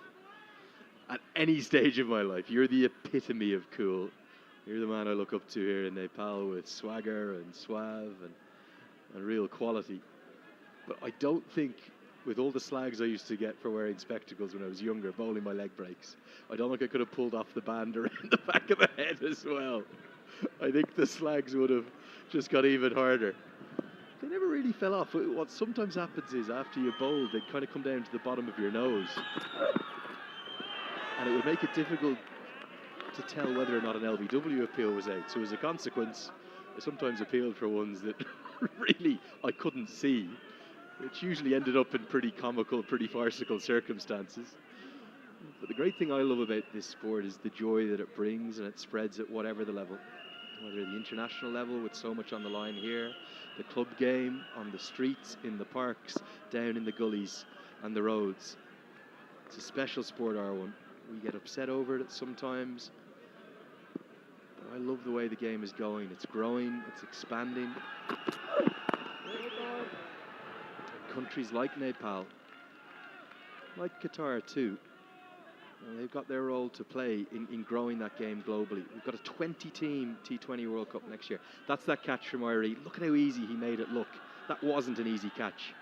At any stage of my life, you're the epitome of cool. You're the man I look up to here in Nepal with swagger and suave and real quality. But I don't think, with all the slags I used to get for wearing spectacles when I was younger, bowling my leg breaks, I don't think I could have pulled off the band around the back of the head as well. I think the slags would have just got even harder. They never really fell off. What sometimes happens is after you bowl, they kind of come down to the bottom of your nose. And it would make it difficult to tell whether or not an LBW appeal was out. So as a consequence, I sometimes appealed for ones that really I couldn't see, which usually ended up in pretty comical, pretty farcical circumstances. But the great thing I love about this sport is the joy that it brings, and it spreads at whatever the level. Whether the international level with so much on the line here, the club game, on the streets, in the parks, down in the gullies and the roads. It's a special sport, R1. We get upset over it sometimes. I love the way the game is going. It's growing, it's expanding. Countries like Nepal, like Qatar too, they've got their role to play in growing that game globally. We've got a 20-team T20 World Cup next year. That's that catch from Irie. Look at how easy he made it look. That wasn't an easy catch.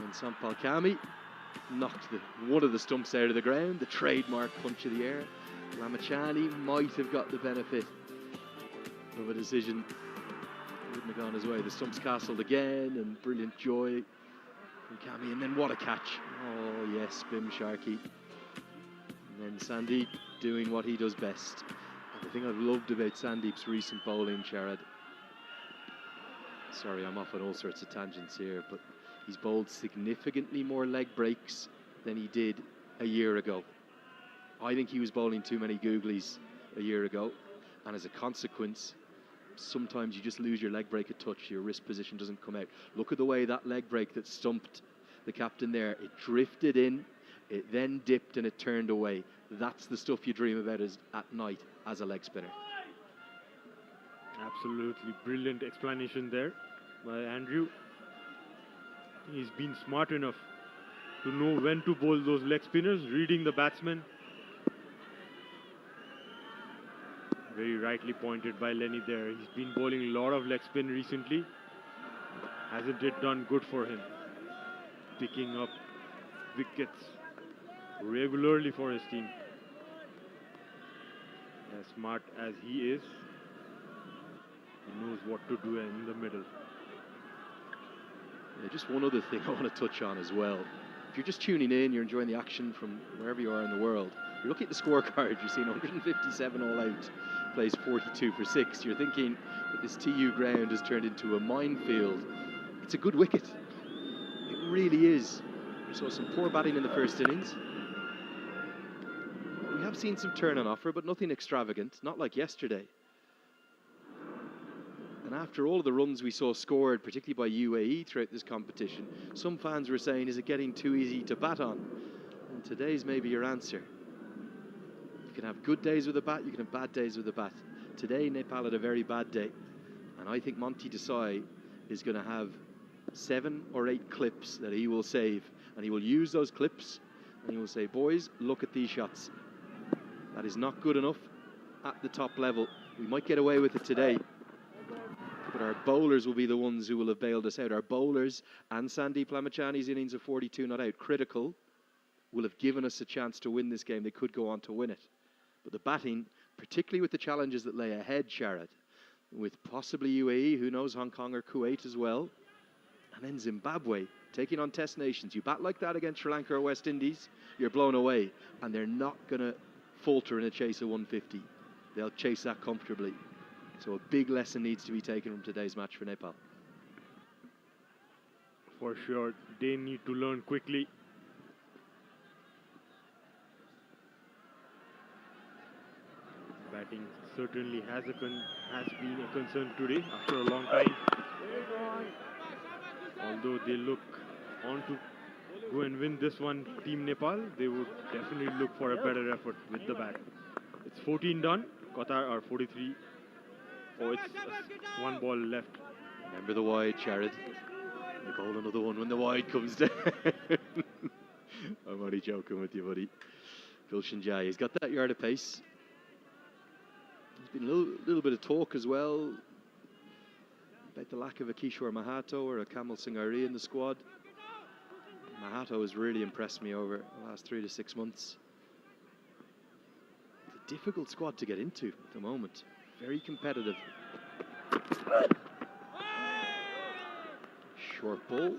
And Sampal Kami knocked one of the stumps out of the ground, the trademark punch of the air. Lamachani might have got the benefit of a decision. Wouldn't have gone his way. The stumps castled again, and brilliant joy from Kami. And then what a catch. Oh yes, Bim Sharkey. And then Sandeep doing what he does best. And the thing I've loved about Sandeep's recent bowling, Sharad. Sorry, I'm off on all sorts of tangents here, but he's bowled significantly more leg breaks than he did a year ago. I think he was bowling too many googlies a year ago, and as a consequence, sometimes you just lose your leg break a touch, your wrist position doesn't come out. Look at the way that leg break that stumped the captain there. It drifted in, it then dipped, and it turned away. That's the stuff you dream about at night as a leg spinner. Absolutely brilliant explanation there by Andrew. He's been smart enough to know when to bowl those leg spinners, reading the batsman. Very rightly pointed by Lenny there. He's been bowling a lot of leg spin recently. Hasn't it done good for him? Picking up wickets regularly for his team. As smart as he is, he knows what to do in the middle. Yeah, just one other thing I want to touch on as well. If you're just tuning in, you're enjoying the action from wherever you are in the world, you're looking at the scorecard, you're seeing 157 all out, plays 42 for 6. You're thinking that this TU ground has turned into a minefield. It's a good wicket. It really is. We saw some poor batting in the first innings. We have seen some turn on offer, but nothing extravagant, not like yesterday. And after all of the runs we saw scored, particularly by UAE throughout this competition, some fans were saying, is it getting too easy to bat on? And today's maybe your answer. You can have good days with the bat, you can have bad days with the bat. Today, Nepal had a very bad day. And I think Monty Desai is going to have 7 or 8 clips that he will save. And he will use those clips and he will say, boys, look at these shots. That is not good enough at the top level. We might get away with it today, but our bowlers will be the ones who will have bailed us out. Our bowlers and Sandeep Lamachani's innings of 42 not out, critical, will have given us a chance to win this game. They could go on to win it. But the batting, particularly with the challenges that lay ahead, Sharad, with possibly UAE, who knows, Hong Kong or Kuwait as well, and then Zimbabwe taking on test nations. You bat like that against Sri Lanka or West Indies, you're blown away, and they're not going to falter in a chase of 150. They'll chase that comfortably. So a big lesson needs to be taken from today's match for Nepal. For sure, they need to learn quickly. Batting certainly has been a concern today after a long time. Although they look on to go and win this one, Team Nepal, they would definitely look for a better effort with the bat. It's 14 done. Qatar are 43. Oh, it's one ball left. Remember the wide, Sharad. They bowl another one when the wide comes down. I'm only joking with you, buddy. Gulshan Jai, he's got that yard of pace. There's been a little bit of talk as well about the lack of a Kishore Mahato or a Kamal Singari in the squad. Mahato has really impressed me over the last 3 to 6 months. It's a difficult squad to get into at the moment. Very competitive. Short ball.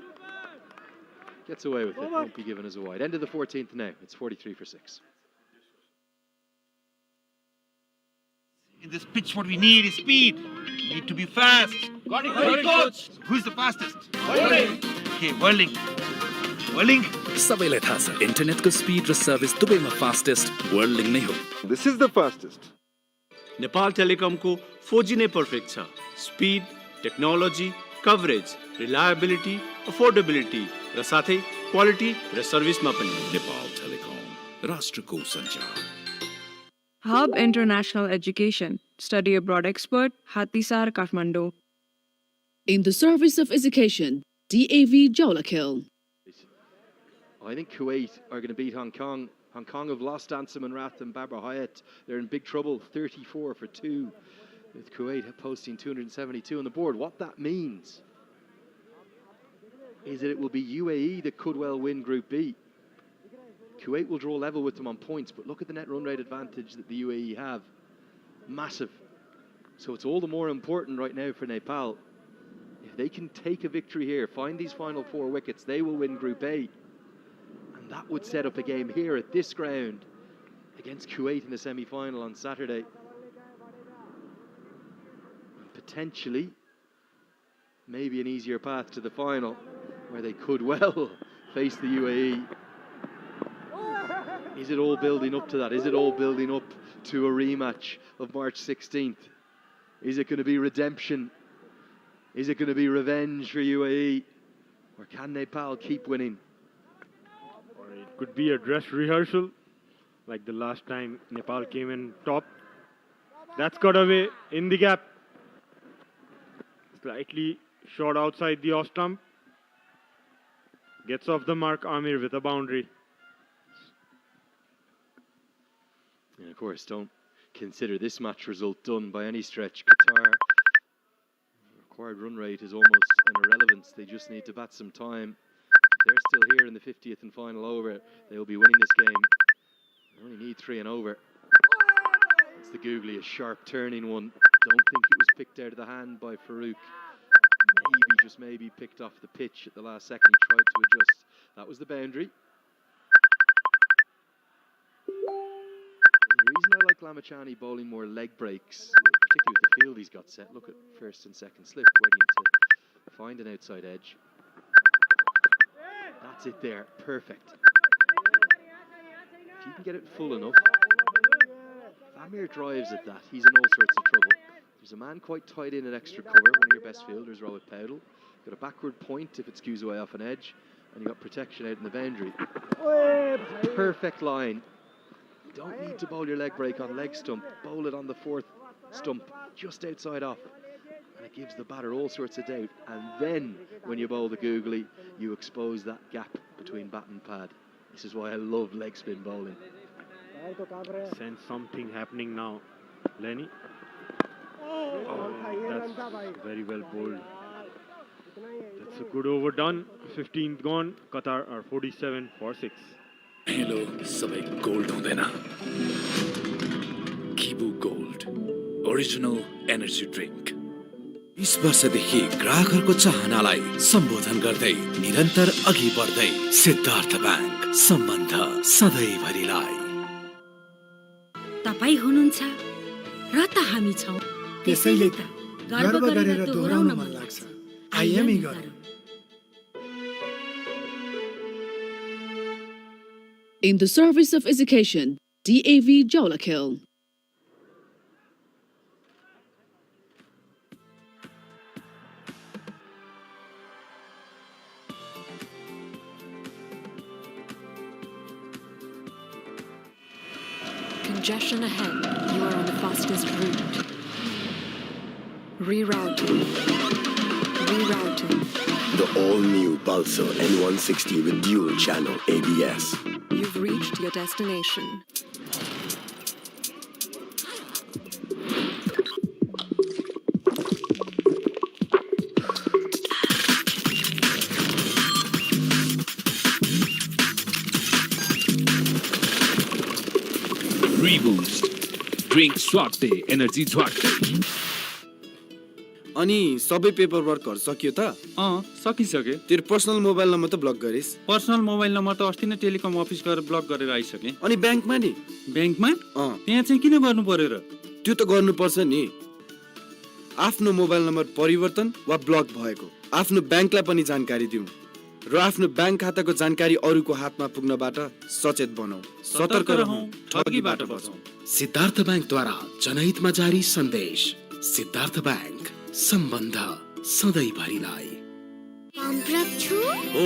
Gets away with it. Won't be given as a wide. End of the 14th now. It's 43 for 6. In this pitch, what we need is speed. We need to be fast. Got it, coach. Who's the fastest? Whirling. Okay, whirling. Whirling. सबैलाई थाहा छ इन्टरनेटको speed र service दुवैमा fastest वर्ल्डिङ नै हो. This is the fastest. Nepal टेलिकमको 4G नै पर्फेक्ट छ. Speed, technology, coverage, reliability, affordability र साथै क्वालिटी र सर्भिसमा पनि. नेपाल टेलिकम राष्ट्रको सञ्चार. Hub International Education, Study Abroad Expert, Hathisar, Kathmandu. In the service of education, DAV Jawlakil. I think Kuwait are going to beat Hong Kong. Hong Kong have lost Ansem and Rath and Barbara Hyatt. They're in big trouble, 34-2, with Kuwait posting 272 on the board. What that means is that it will be UAE that could well win Group B. Kuwait will draw level with them on points, but look at the net run rate advantage that the UAE have. Massive. So it's all the more important right now for Nepal. If they can take a victory here, find these final 4 wickets, they will win Group A. And that would set up a game here at this ground against Kuwait in the semi-final on Saturday. And potentially, maybe an easier path to the final, where they could well face the UAE. Is it all building up to that? Is it all building up to a rematch of March 16th? Is it going to be redemption? Is it going to be revenge for UAE? Or can Nepal keep winning? Or it could be a dress rehearsal, like the last time Nepal came in top. That's got away in the gap. Slightly short outside the off stump. Gets off the mark, Amir with a boundary. And of course, don't consider this match result done by any stretch. Qatar, required run rate is almost an irrelevance. They just need to bat some time. If they're still here in the 50th and final over, they'll be winning this game. They only need 3 and over. It's the googly, a sharp turning one. Don't think it was picked out of the hand by Farouk. Maybe picked off the pitch at the last second. He tried to adjust. That was the boundary. The reason I like Lamachani bowling more leg breaks, particularly with the field he's got set. Look at first and second slip, waiting to find an outside edge. That's it there, perfect. If you can get it full enough, if Amir drives at that, he's in all sorts of trouble. There's a man quite tight in at extra cover, one of your best fielders, Rohit Powdell. Got a backward point if it skews away off an edge, and you got protection out in the boundary. Perfect line. Don't need to bowl your leg break on leg stump. Bowl it on the 4th stump, just outside off. And it gives the batter all sorts of doubt. And then, when you bowl the googly, you expose that gap between bat and pad. This is why I love leg spin bowling. Sense something happening now. Lenny. Oh, that's very well bowled. That's a good over done. 15th gone. Qatar are 47 for 6. Hello सबै gold हुँदैन किबु gold original energy drink 20 वर्षदेखि ग्राहकहरूको चाहनालाई सम्बोधन गर्दै निरन्तर अघि बढ्दै Siddharth bank सम्बन्ध सधैँभरिलाई तपाई हुनुहुन्छ र त हामी छौं त्यसैले त गर्व गरेर दोहोर्याउन मन लाग्छ आइएमई गरौँ In the service of education, DAV Jawlakil. Congestion ahead. You are on the fastest route. Rerouting. Rerouting. The all-new Pulsar N160 with dual-channel ABS. You've reached your destination. Reboost. Drink स्वाट्दै energy झ्वाट्दै अनि सबै paper वर्कहरु सकियो त सकिसके तेरो personal mobile number त ब्लक गरिस् पर्सनल मोबाइल नम्बर त अस्ति नै टेलिकम अफिस गएर ब्लक गरेर आइसके अनि बैंकमा नि बैंकमा त्यहाँ चाहिँ किन गर्नु पर्यो र त्यो त गर्नुपर्छ नि आफ्नो मोबाइल नम्बर परिवर्तन वा ब्लक भएको आफ्नो बैंकलाई पनि जानकारी दिऊ र आफ्नो बैंक खाताको जानकारी अरूको हातमा पुग्नबाट सचेत बनाऊ सतर्क रहौं ठगीबाट बचौं सिद्धार्थ बैंकद्वारा जनहितमा जारी सन्देश सिद्धार्थ बैंक सम्बन्ध सधैँभरिलाई हो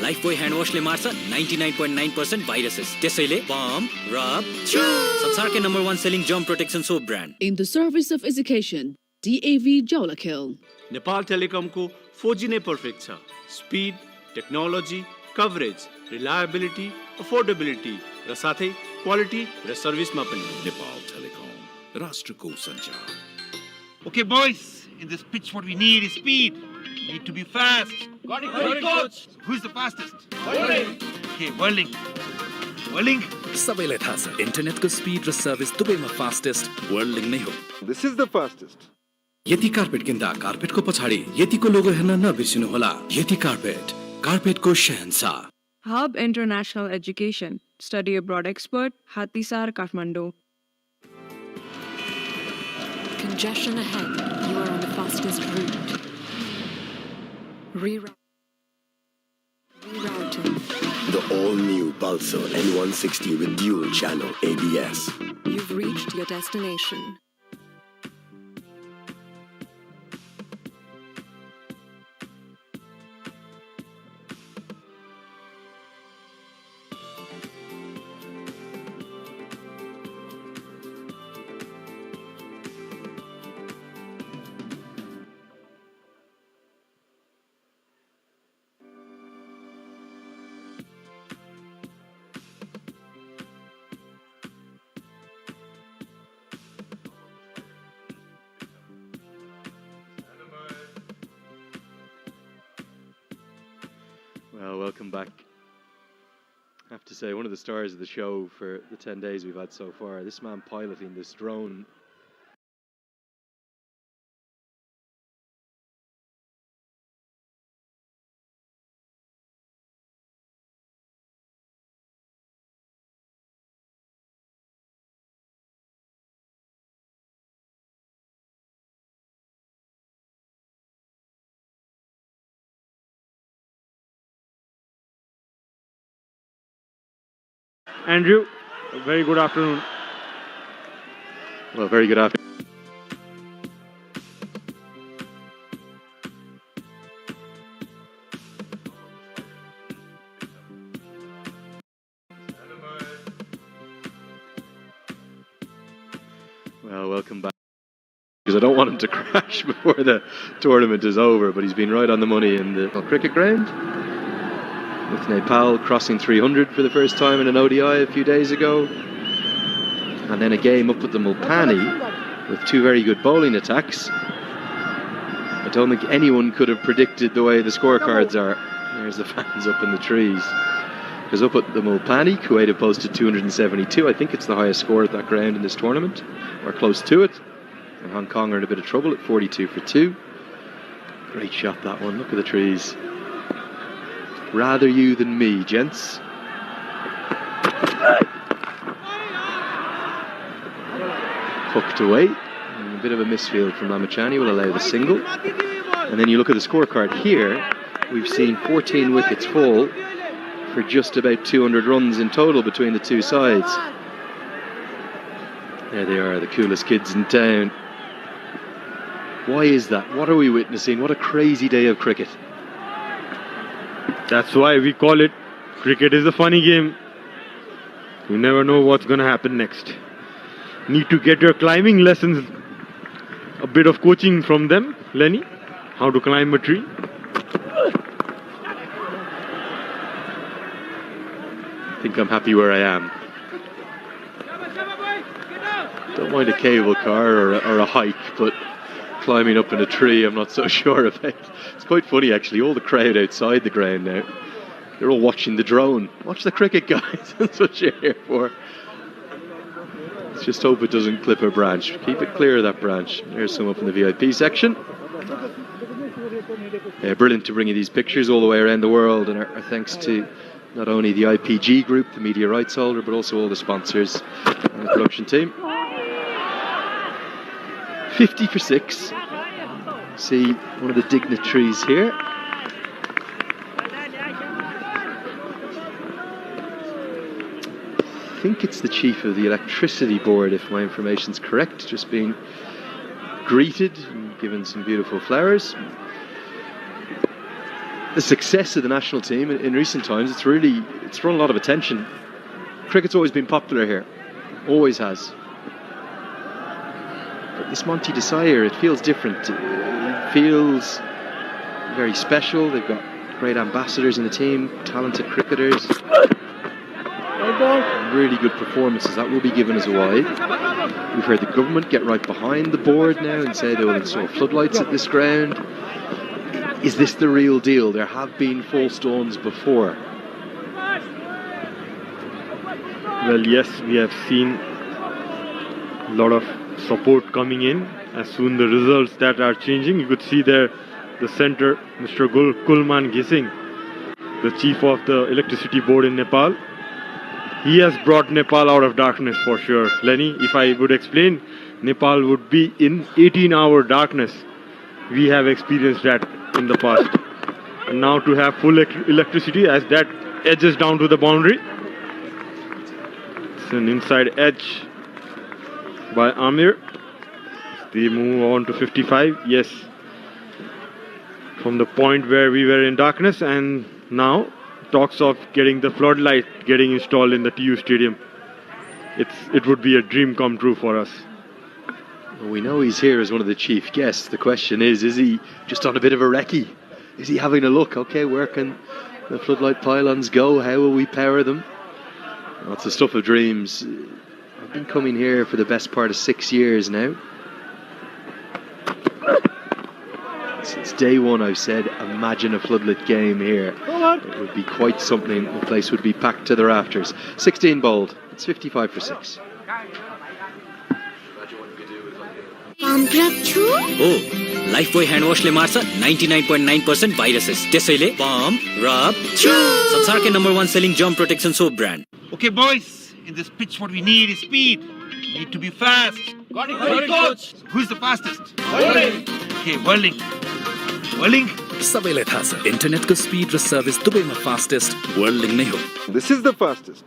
लाइफबोय ह्यान्डवासले मार्छ 99.9% भाइरसेस। त्यसैले पम्प, रब, छु। संसारकै number 1 selling germ protection soap brand. In the service of education, DAV Jawlakhill. Nepal टेलिकमको 4G नै पर्फेक्ट छ। Speed, technology, coverage, reliability, affordability र साथै क्वालिटी र सर्भिसमा पनि। नेपाल टेलिकम, राष्ट्रको सञ्चार। Okay, boys, in this pitch, what we need is speed. We need to be fast. Got it, coach. Who's the fastest? Whirling. Okay, Whirling. Whirling. सबैलाई थाहा छ इन्टरनेटको speed र सर्भिस दुवैमा फास्टेस्ट Whirling नै हो। This is the fastest. यति carpet किन्दा कार्पेटको पछाडि यतिको लोगो हेर्न नबिर्सिनु होला। यति carpet, कार्पेटको Shahenshah. Hub International Education, Study Abroad Expert, Hathisar, Kathmandu. Congestion ahead. You are on the fastest route. Rerouting. The all-new Pulsar N160 with dual channel ABS. You've reached your destination. Well, welcome back. I have to say, one of the stars of the show for the 10 days we've had so far, this man piloting this drone. Andrew, very good afternoon. Well, very good afternoon. Well, welcome back. Because I don't want him to crash before the tournament is over, but he's been right on the money in the cricket ground. With Nepal crossing 300 for the first time in an ODI a few days ago. And then a game up at the Mulpani with two very good bowling attacks. I don't think anyone could have predicted the way the scorecards are. There's the fans up in the trees. Because up at the Mulpani, Kuwait have posted 272. I think it's the highest score at that ground in this tournament, or close to it. And Hong Kong are in a bit of trouble at 42 for 2. Great shot, that one. Look at the trees. Rather you than me, gents. Hooked away. And a bit of a misfield from Lamachani will allow the single. And then you look at the scorecard here. We've seen 14 wickets fall for just about 200 runs in total between the two sides. There they are, the coolest kids in town. Why is that? What are we witnessing? What a crazy day of cricket. That's why we call it cricket is a funny game. You never know what's going to happen next. Need to get your climbing lessons, a bit of coaching from them, Lenny. How to climb a tree. I think I'm happy where I am. Don't mind a cable car or a hike, but climbing up in a tree I'm not so sure about. It's quite funny actually, all the crowd outside the ground now, they're all watching the drone. Watch the cricket, guys. That's what you're here for. Let's just hope it doesn't clip a branch. Keep it clear of that branch. There's some up in the VIP section. Brilliant to bring you these pictures all the way around the world, and our thanks to not only the IPG group, the media rights holder, but also all the sponsors and the production team. 50 for 6. See one of the dignitaries here. I think it's the chief of the electricity board, if my information's correct, just being greeted and given some beautiful flowers. the success of the national team in recent times. It's drawn a lot of attention. Cricket's always been popular here, always has. But this Monty Desire, it feels different. It feels very special. They've got great ambassadors in the team, talented cricketers, really good performances. That will be given as a wide. We've heard the government get right behind the board now and say they will install floodlights at this ground. Is this the real deal? There have been false dawns before. Well, yes, we have seen a lot of support coming in. As soon the results that are changing, you could see there the center, Mr. Kulman Gising, the chief of the electricity board in Nepal. He has brought Nepal out of darkness for sure. Lenny, if I would explain, Nepal would be in 18-hour darkness. We have experienced that in the past. And now to have full electricity as that edges down to the boundary. It's an inside edge by Amir. They move on to 55. Yes. From the point where we were in darkness, and now talks of getting the floodlight getting installed in the TU Stadium. It would be a dream come true for us. Well, we know he's here as one of the chief guests. The question is he just on a bit of a recce? Is he having a look? Okay, where can the floodlight pylons go? How will we power them? Well, it's the stuff of dreams. I've been coming here for the best part of 6 years now. Since day one I've said, imagine a floodlit game here. It would be quite something. The place would be packed to the rafters. 16 bowled. It's 55 for 6. Lifebuoy ह्यान्डवाशले मार्छ 99.9% viruses त्यसैले pump rub छु संसारकै number 1 selling germ protection soap brand Okay, boys, in this pitch what we need is speed. We need to be fast. Got it, coach. Who's the fastest? Okay, Whirling. सबैलाई थाहा छ इन्टरनेटको speed र service दुवैमा fastest वर्ल्डिङ नै हो. This is the fastest.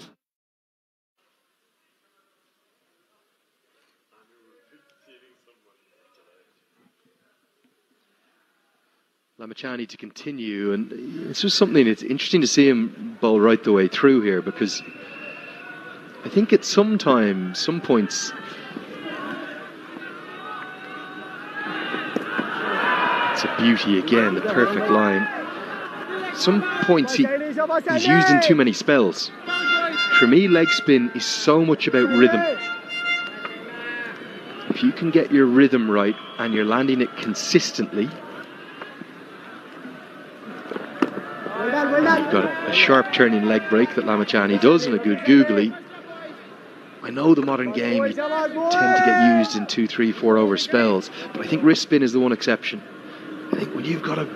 Lamachani to continue, and it's just something, it's interesting to see him bowl right the way through here, because I think at some points it's a beauty again, the perfect line. Some points he's used in too many spells. For me, leg spin is so much about rhythm. If you can get your rhythm right and you're landing it consistently, you've got a sharp turning leg break that Lamachani does and a good googly. I know the modern game, you tend to get used in 2, 3, 4 over spells, but I think wrist spin is the one exception. I think when you've got a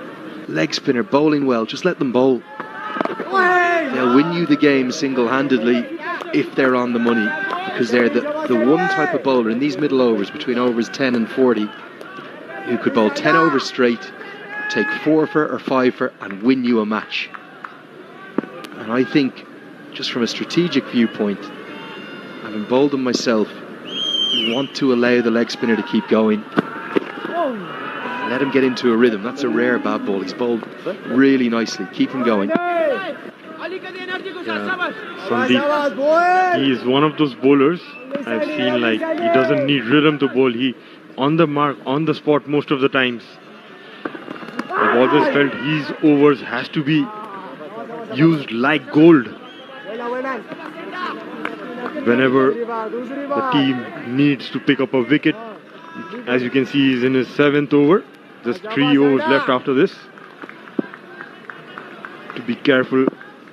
leg spinner bowling well, just let them bowl. They'll win you the game single-handedly if they're on the money, because they're the one type of bowler in these middle overs, between overs 10 and 40, who could bowl 10 overs straight, take 4 for or 5 for and win you a match. And I think, just from a strategic viewpoint, having bowled them myself, you want to allow the leg spinner to keep going. Let him get into a rhythm. That's a rare bad ball. He's bowled really nicely. Keep him going. Sandeep, he is one of those bowlers I've seen, like, he doesn't need rhythm to bowl. He on the mark, on the spot most of the times. I've always felt his overs has to be used like gold. Whenever the team needs to pick up a wicket, as you can see, he's in his 7th over. Just 3 overs left after this. To be careful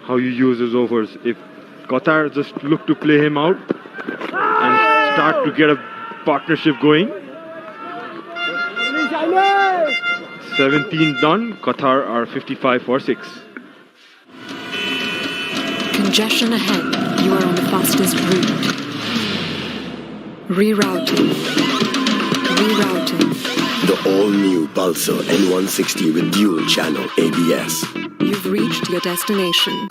how you use his overs. If Qatar just look to play him out and start to get a partnership going. 17 done. Qatar are 55 for 6. Congestion ahead. You are on the fastest route. Rerouting. The all-new Pulsar N160 with dual channel ABS. You've reached your destination.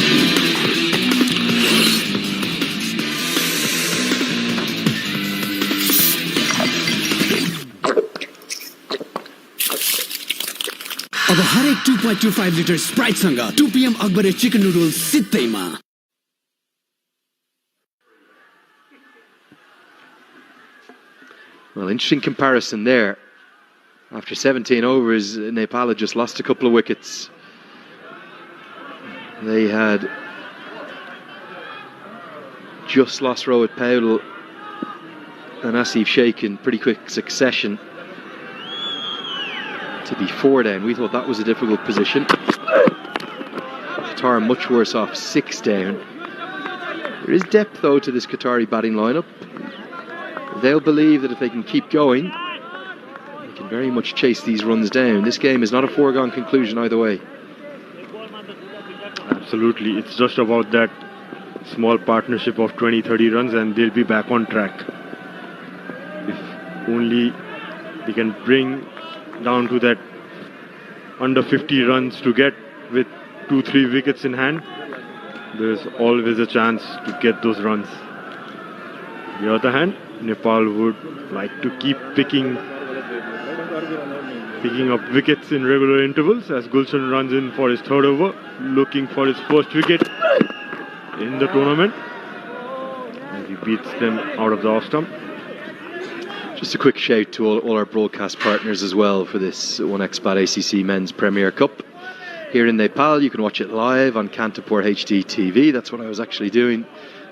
अब हरेक 2.25 litre स्प्राइटसँग 2 PM Akabare chicken noodles सित्तैमा। Well, interesting comparison there. After 17 overs, Nepal had just lost a couple of wickets. They had just lost Rohit Paudel and Asif Sheikh in pretty quick succession to be 4 down. We thought that was a difficult position. Qatar much worse off, 6 down. There is depth though to this Qatari batting lineup. They'll believe that if they can keep going, they can very much chase these runs down. This game is not a foregone conclusion either way. Absolutely, it's just about that small partnership of 20-30 runs and they'll be back on track. If only they can bring down to that under 50 runs to get with 2-3 wickets in hand, there's always a chance to get those runs. On the other hand, Nepal would like to keep picking up wickets in regular intervals as Gulshan runs in for his third over, looking for his first wicket in the tournament, and he beats them out of the off stump. Just a quick shout to all our broadcast partners as well for this OneXBet ACC Men's Premier Cup. Here in Nepal, you can watch it live on Kantapur HD TV. That's what I was actually doing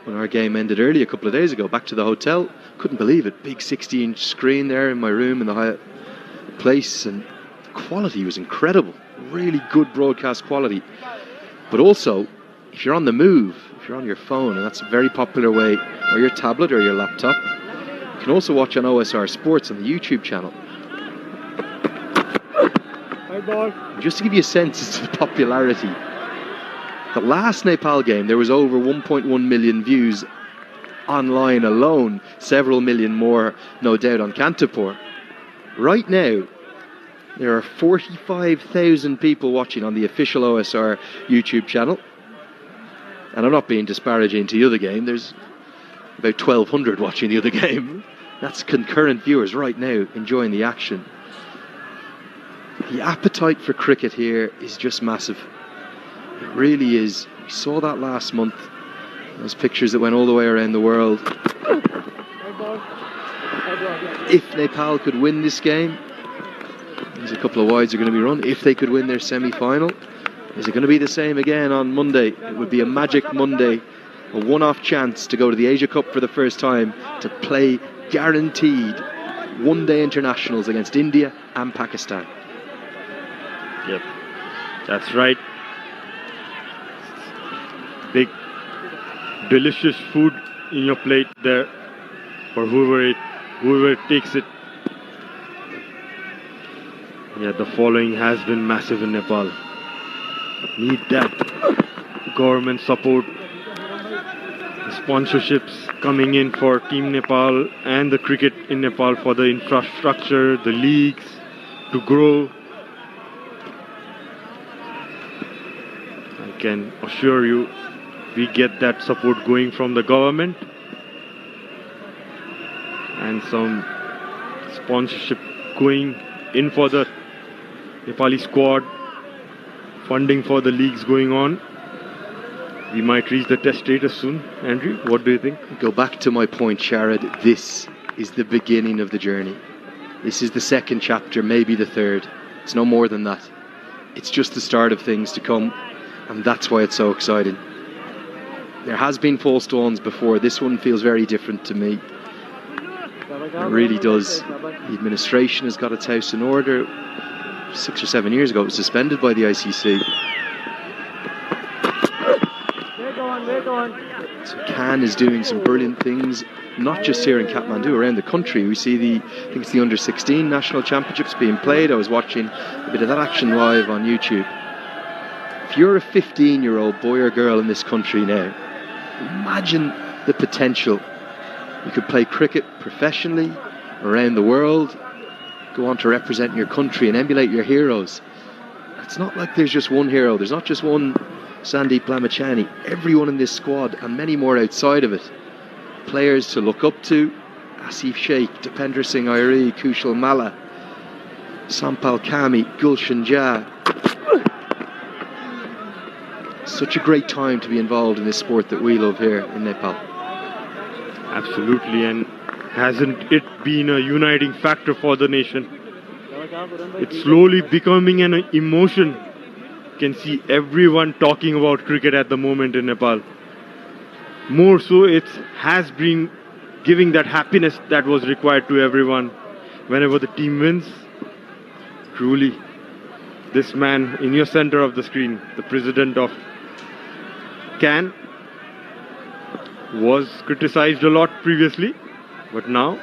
when our game ended early a couple of days ago. Back to the hotel, couldn't believe it. Big 60-inch screen there in my room in the Hyatt Place, and the quality was incredible. Really good broadcast quality. But also, if you're on the move, if you're on your phone, and that's a very popular way, or your tablet or your laptop, you can also watch on OSR Sports on the YouTube channel. Just to give you a sense as to the popularity, the last Nepal game, there was over 1.1 million views online alone, several million more, no doubt, on Kantapur. Right now, there are 45,000 people watching on the official OSR YouTube channel. And I'm not being disparaging to the other game, there's about 1,200 watching the other game. That's concurrent viewers right now enjoying the action. The appetite for cricket here is just massive. It really is. We saw that last month. Those pictures that went all the way around the world. If Nepal could win this game, there's a couple of wides are going to be run. If they could win their semi-final, is it going to be the same again on Monday? It would be a magic Monday, a one-off chance to go to the Asia Cup for the first time, to play guaranteed one-day internationals against India and Pakistan. Yep, that's right. Big, delicious food in your plate there for whoever takes it. Yeah, the following has been massive in Nepal. Need that government support, sponsorships coming in for Team Nepal and the cricket in Nepal for the infrastructure, the leagues to grow. I can assure you, we get that support going from the government and some sponsorship going in for the Nepali squad, funding for the leagues going on. We might reach the test status soon. Andrew, what do you think? Go back to my point, Sharad. This is the beginning of the journey. This is the second chapter, maybe the third. It's no more than that. It's just the start of things to come, and that's why it's so exciting. There has been false dawns before. This one feels very different to me. It really does. The administration has got its house in order. 6 or 7 years ago, it was suspended by the ICC. So Khan is doing some brilliant things, not just here in Kathmandu, around the country. We see I think it's the under-16 national championships being played. I was watching a bit of that action live on YouTube. If you're a 15-year-old boy or girl in this country now, imagine the potential. You could play cricket professionally around the world, go on to represent your country and emulate your heroes. It's not like there's just one hero. There's not just one Sandeep Lamachani. Everyone in this squad and many more outside of it. Players to look up to. Asif Sheikh, Dipender Singh Airi, Kushal Malla. Sampal Kami, Gulshan Jha. Such a great time to be involved in this sport that we love here in Nepal. Absolutely, and hasn't it been a uniting factor for the nation? It's slowly becoming an emotion. You can see everyone talking about cricket at the moment in Nepal. More so, it has been giving that happiness that was required to everyone whenever the team wins. Truly, this man in your center of the screen, the president of CAN, was criticized a lot previously, but now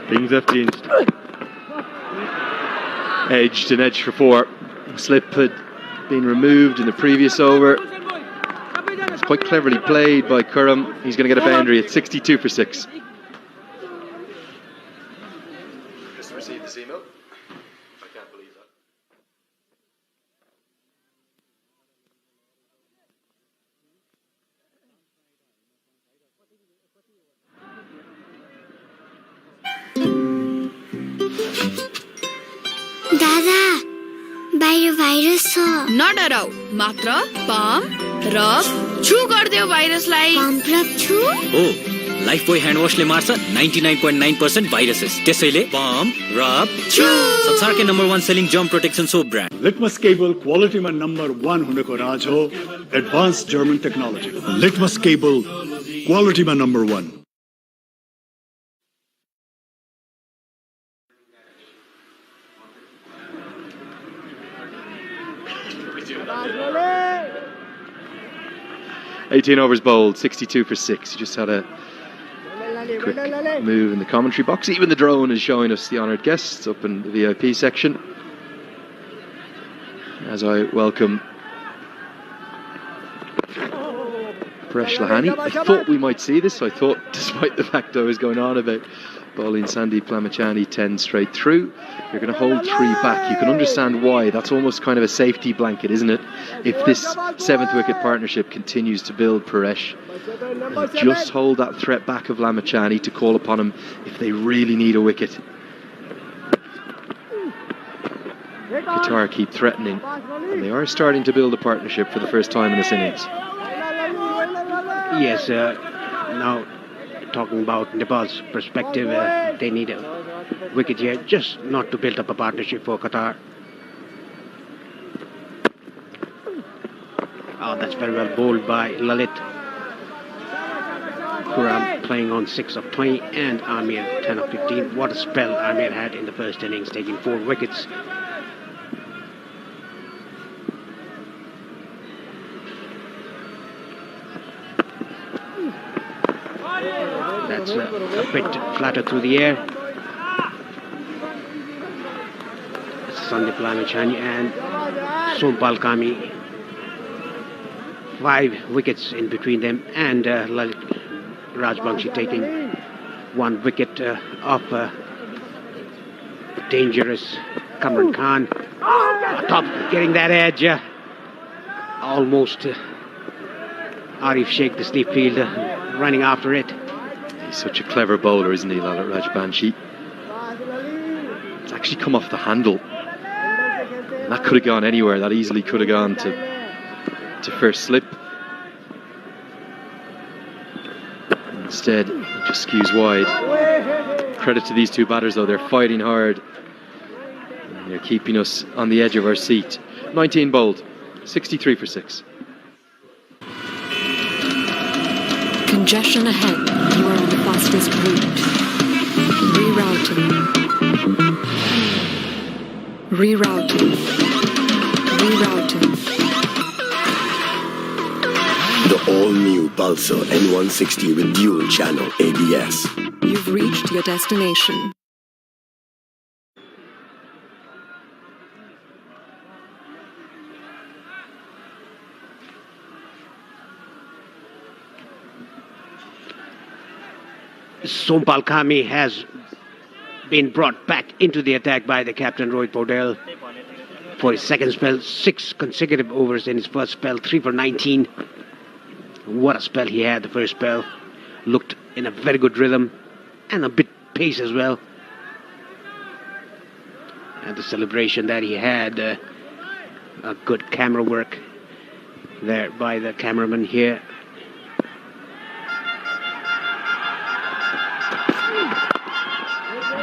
things have changed. Edged and edged for 4. Slip had been removed in the previous over. It's quite cleverly played by Khurram. He's going to get a boundary at 62 for 6. Just received this email. I can't believe that. दादा बाहिर virus छ नडराउ मात्र pump rub छु गर्दियो भाइरसलाई pump rub छु हो Lifebuoy hand वाशले मार्छ 99.9% viruses त्यसैले पम्प रब छु संसारकै number 1 selling germ protection soap brand Litmus cable क्वालिटीमा नम्बर 1 हुनको राज हो advance German technology Litmus cable क्वालिटीमा number 1 18 overs bowled, 62 for 6. He just had a quick move in the commentary box. Even the drone is showing us the honoured guests up in the VIP section. As I welcome Paresh Lahani. I thought we might see this. I thought, despite the fact I was going on about bowling Sandeep Lamachani 10 straight through, you're going to hold 3 back. You can understand why. That's almost kind of a safety blanket, isn't it? If this 7th wicket partnership continues to build, Paresh, just hold that threat back of Lamachani to call upon him if they really need a wicket. Qatar keep threatening, and they are starting to build a partnership for the first time in this innings. Yes, now talking about Nepal's perspective, they need a wicket here just not to build up a partnership for Qatar. Oh, that's very well bowled by Lalit. Khurram playing on 6 of 20 and Amir 10 of 15. What a spell Amir had in the first innings, taking 4 wickets. That's a bit flatter through the air. Sandeep Lamachani and Sompal Kami. 5 wickets in between them, and Lalit Rajbangshi taking 1 wicket off dangerous Kamran Khan. Top, getting that edge. Almost Arif Sheikh, the sleep fielder, running after it. He's such a clever bowler, isn't he, Lalit Rajbanshi? It's actually come off the handle. And that could have gone anywhere. That easily could have gone to first slip. Instead, it just skews wide. Credit to these 2 batters, though. They're fighting hard. And they're keeping us on the edge of our seat. 19 bowled, 63 for 6. Congestion ahead. You are on the fastest route. Rerouting. Rerouting. Rerouting. The all-new Pulsar N160 with dual channel ABS. You've reached your destination. Sompal Kami has been brought back into the attack by the captain Rohit Paudel for his second spell. 6 consecutive overs in his first spell, 3 for 19. What a spell he had the first spell. Looked in a very good rhythm and a bit pace as well. And the celebration that he had, a good camera work there by the cameraman here.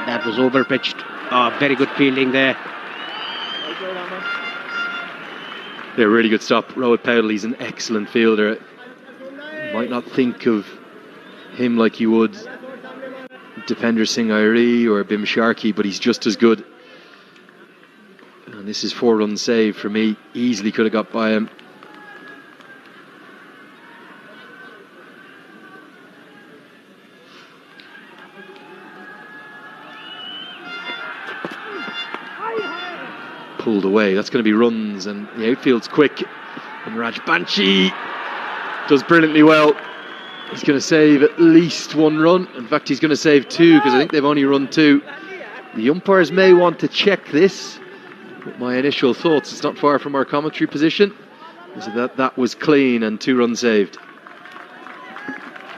That was overpitched. Oh, very good fielding there. Yeah, really good stop. Rohit Paudel, he's an excellent fielder. Might not think of him like you would defender Singh Airi or Bim Sharkey, but he's just as good. And this is 4-run save for me. Easily could have got by him. Pulled away. That's going to be runs, and the outfield's quick. And Raj Banshi does brilliantly well. He's going to save at least 1 run. In fact, he's going to save 2 because I think they've only run 2. The umpires may want to check this, but my initial thoughts, it's not far from our commentary position, is that was clean and 2 runs saved.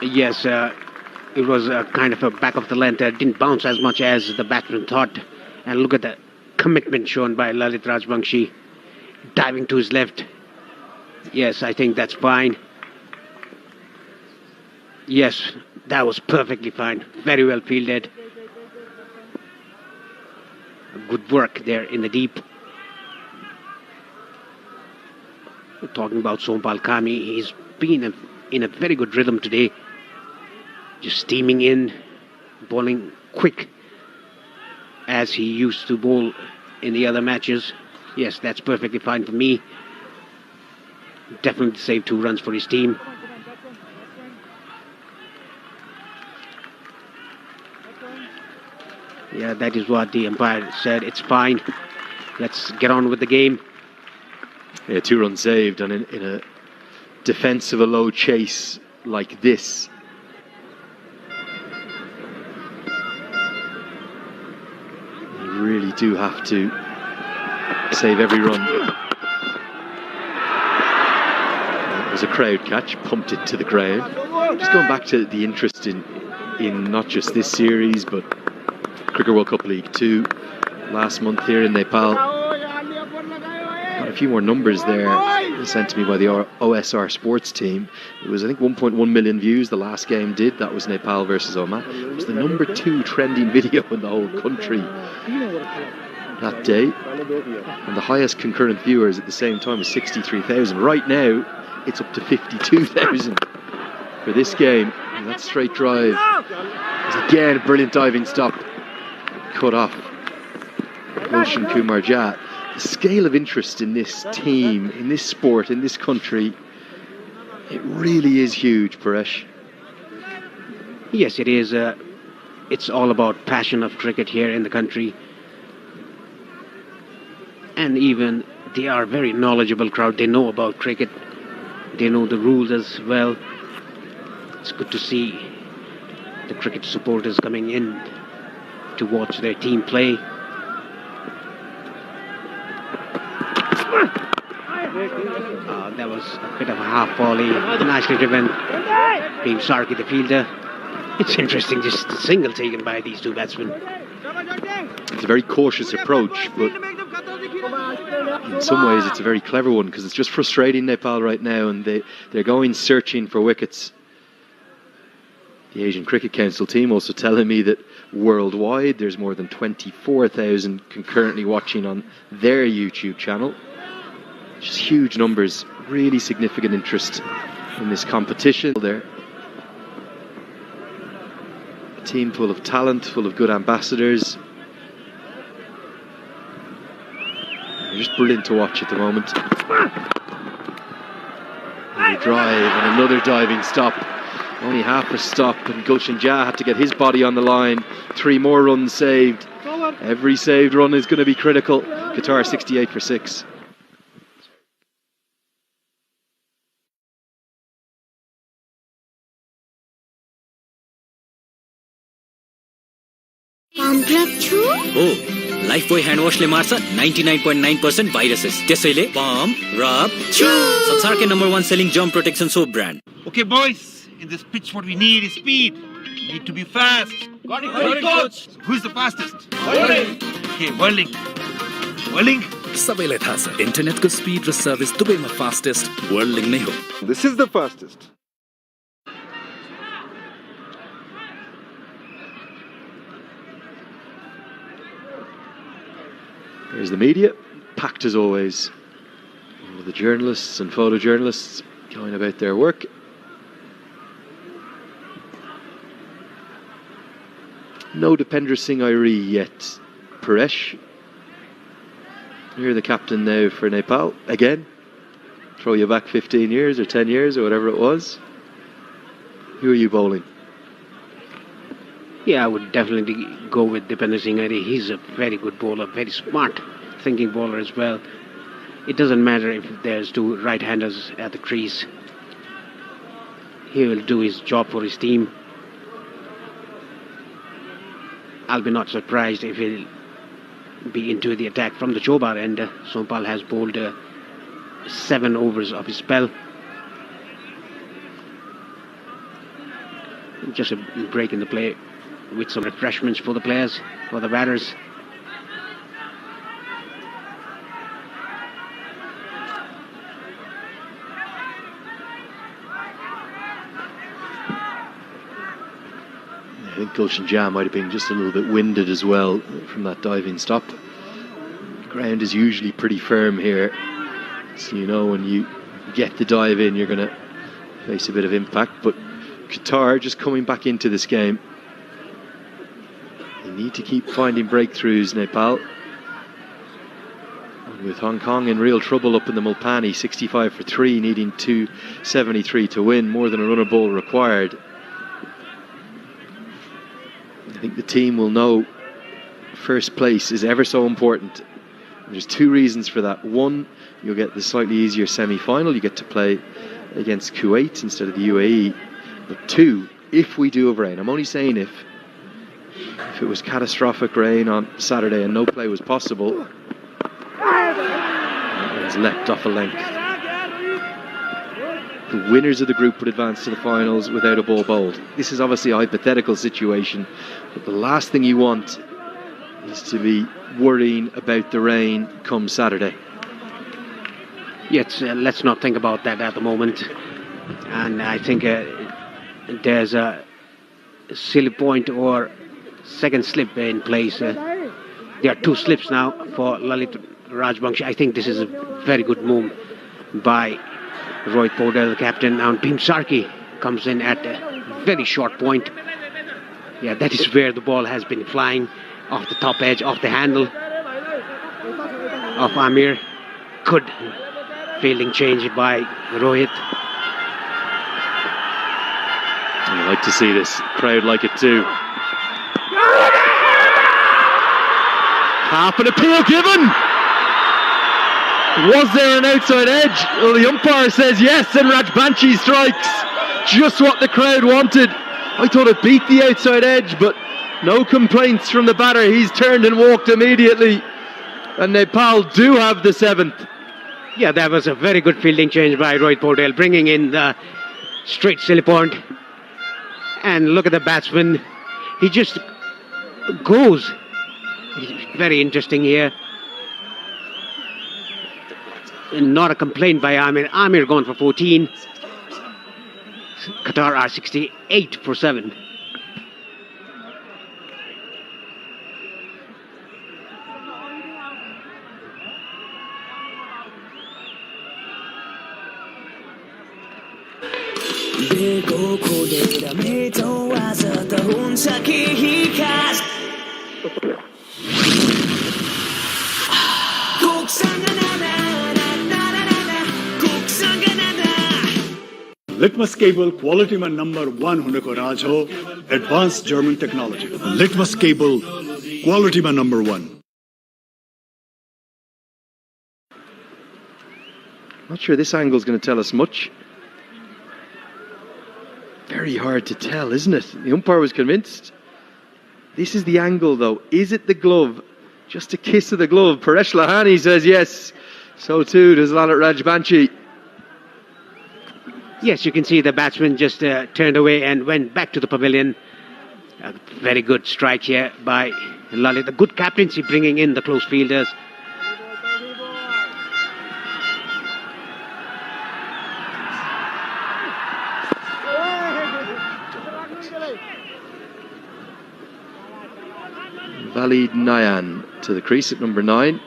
Yes, it was kind of a back of the length. Didn't bounce as much as the batsman thought. And look at the commitment shown by Lalit Rajbanshi, diving to his left. Yes, I think that's fine. Yes, that was perfectly fine. Very well fielded. Good work there in the deep. We're talking about Sompal Kami. He's been in a very good rhythm today. Just steaming in, bowling quick as he used to bowl in the other matches. Yes, that's perfectly fine for me. Definitely saved 2 runs for his team. Yeah, that is what the umpire said. It's fine. Let's get on with the game. Yeah, 2 runs saved, and in a defence of a low chase like this, you really do have to save every run. It was a crowd catch, pumped it to the ground. Just going back to the interest in not just this series, but Cricket World Cup League 2 last month here in Nepal. Got a few more numbers there sent to me by the OSR sports team. It was, I think, 1.1 million views the last game did. That was Nepal versus Oman. It was the number 2 trending video in the whole country that day. And the highest concurrent viewers at the same time was 63,000. Right now, it's up to 52,000 for this game. And that straight drive is again a brilliant diving stop. Cut off Roshan Kumar Jha. The scale of interest in this team, in this sport, in this country, it really is huge, Paresh. Yes, it is. It's all about passion of cricket here in the country. And even they are a very knowledgeable crowd. They know about cricket. They know the rules as well. It's good to see the cricket supporters coming in to watch their team play. That was a bit of a half volley, nicely driven. Being Sharkey, the fielder. It's interesting, just a single taken by these 2 batsmen. It's a very cautious approach, but in some ways it's a very clever one, because it's just frustrating Nepal right now, and they're going searching for wickets. The Asian Cricket Council team also telling me that worldwide there's more than 24,000 concurrently watching on their YouTube channel. Just huge numbers, really significant interest in this competition. There, a team full of talent, full of good ambassadors. They're just brilliant to watch at the moment. And a drive and another diving stop. Only half a stop, and Gulshan Jha had to get his body on the line. 3 more runs saved. Every saved run is going to be critical. Qatar 68 for 6. हो Lifebuoy hand वाशले मार्छ 99.9% viruses त्यसैले pump rub छु संसारकै number 1 selling germ protection soap brand Okay, boys, in this pitch what we need is speed. We need to be fast. Got it, coach. Who's the fastest? Whirling. Okay, whirling. Bowling. सबैलाई थाहा छ इन्टरनेटको speed र service दुवैमा fastest world link नै हो. This is the fastest. Here's the media, packed as always. All the journalists and photojournalists going about their work. No Dipendra Singh Airi yet. Paresh. You're the captain now for Nepal. Again, throw you back 15 years or 10 years or whatever it was. Who are you bowling? Yeah, I would definitely go with Dipendra Singh Airi. He's a very good bowler, very smart thinking bowler as well. It doesn't matter if there's two right-handers at the crease. He will do his job for his team. I'll be not surprised if he'll be into the attack from the Chobar end. Sompal has bowled 7 overs of his spell. Just a break in the play with some refreshments for the players, for the batters. I think Gulshan Jah might have been just a little bit winded as well from that diving stop. The ground is usually pretty firm here, so you know when you get the dive in you're going to face a bit of impact, but Qatar just coming back into this game. They need to keep finding breakthroughs, Nepal. And with Hong Kong in real trouble up in the Mulpani, 65 for 3, needing 273 to win, more than a runner ball required. I think the team will know first place is ever so important. And there's 2 reasons for that. One, you'll get the slightly easier semi-final. You get to play against Kuwait instead of the UAE. But 2, if we do have rain, I'm only saying if it was catastrophic rain on Saturday and no play was possible, it was leapt off a length. The winners of the group would advance to the finals without a ball bowled. This is obviously a hypothetical situation, but the last thing you want is to be worrying about the rain come Saturday. Yes, let's not think about that at the moment. And I think there's a silly point or second slip in place. There are 2 slips now for Lalit Rajbanshi. I think this is a very good move by Rohit Podal, the captain. Now Bhim Sarki comes in at a very short point. Yeah, that is where the ball has been flying, off the top edge, off the handle of Amir. Good fielding change by Rohit. I like to see this. Crowd like it too. Half an appeal given. Was there an outside edge? Well, the umpire says yes, and Rajbanshi strikes. Just what the crowd wanted. I thought it beat the outside edge, but no complaints from the batter. He's turned and walked immediately. And Nepal do have the 7th. Yeah, that was a very good fielding change by Rohit Podal, bringing in the straight silly point. And look at the batsman. He just goes. Very interesting here. Not a complaint by Amir. Amir gone for 14. Qatar are 68 for 7. Litmus cable quality man number 1 huneko raj ho advanced German technology. Litmus cable quality man number 1. Not sure this angle is going to tell us much. Very hard to tell, isn't it? The umpire was convinced. This is the angle though. Is it the glove? Just a kiss of the glove. Paresh Lahani says yes. So too does Lalit Rajbanshi. Yes, you can see the batsman just turned away and went back to the pavilion. A very good strike here by Lalit. A good captaincy bringing in the close fielders. Valid Nayan to the crease at number 9.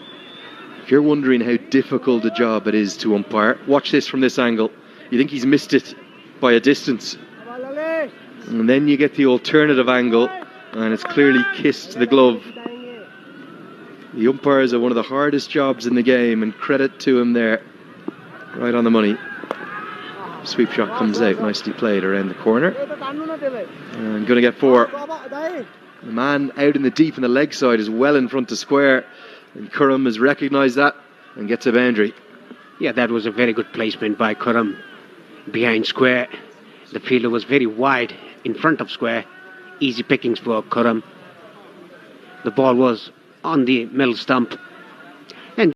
If you're wondering how difficult a job it is to umpire, watch this from this angle. You think he's missed it by a distance. And then you get the alternative angle, and it's clearly kissed the glove. The umpires are one of the hardest jobs in the game, and credit to him there. Right on the money. Sweep shot comes out, nicely played around the corner. And going to get 4. The man out in the deep in the leg side is well in front to square, and Curran has recognised that and gets a boundary. Yeah, that was a very good placement by Curran behind square. The fielder was very wide in front of square. Easy pickings for Curran. The ball was on the middle stump.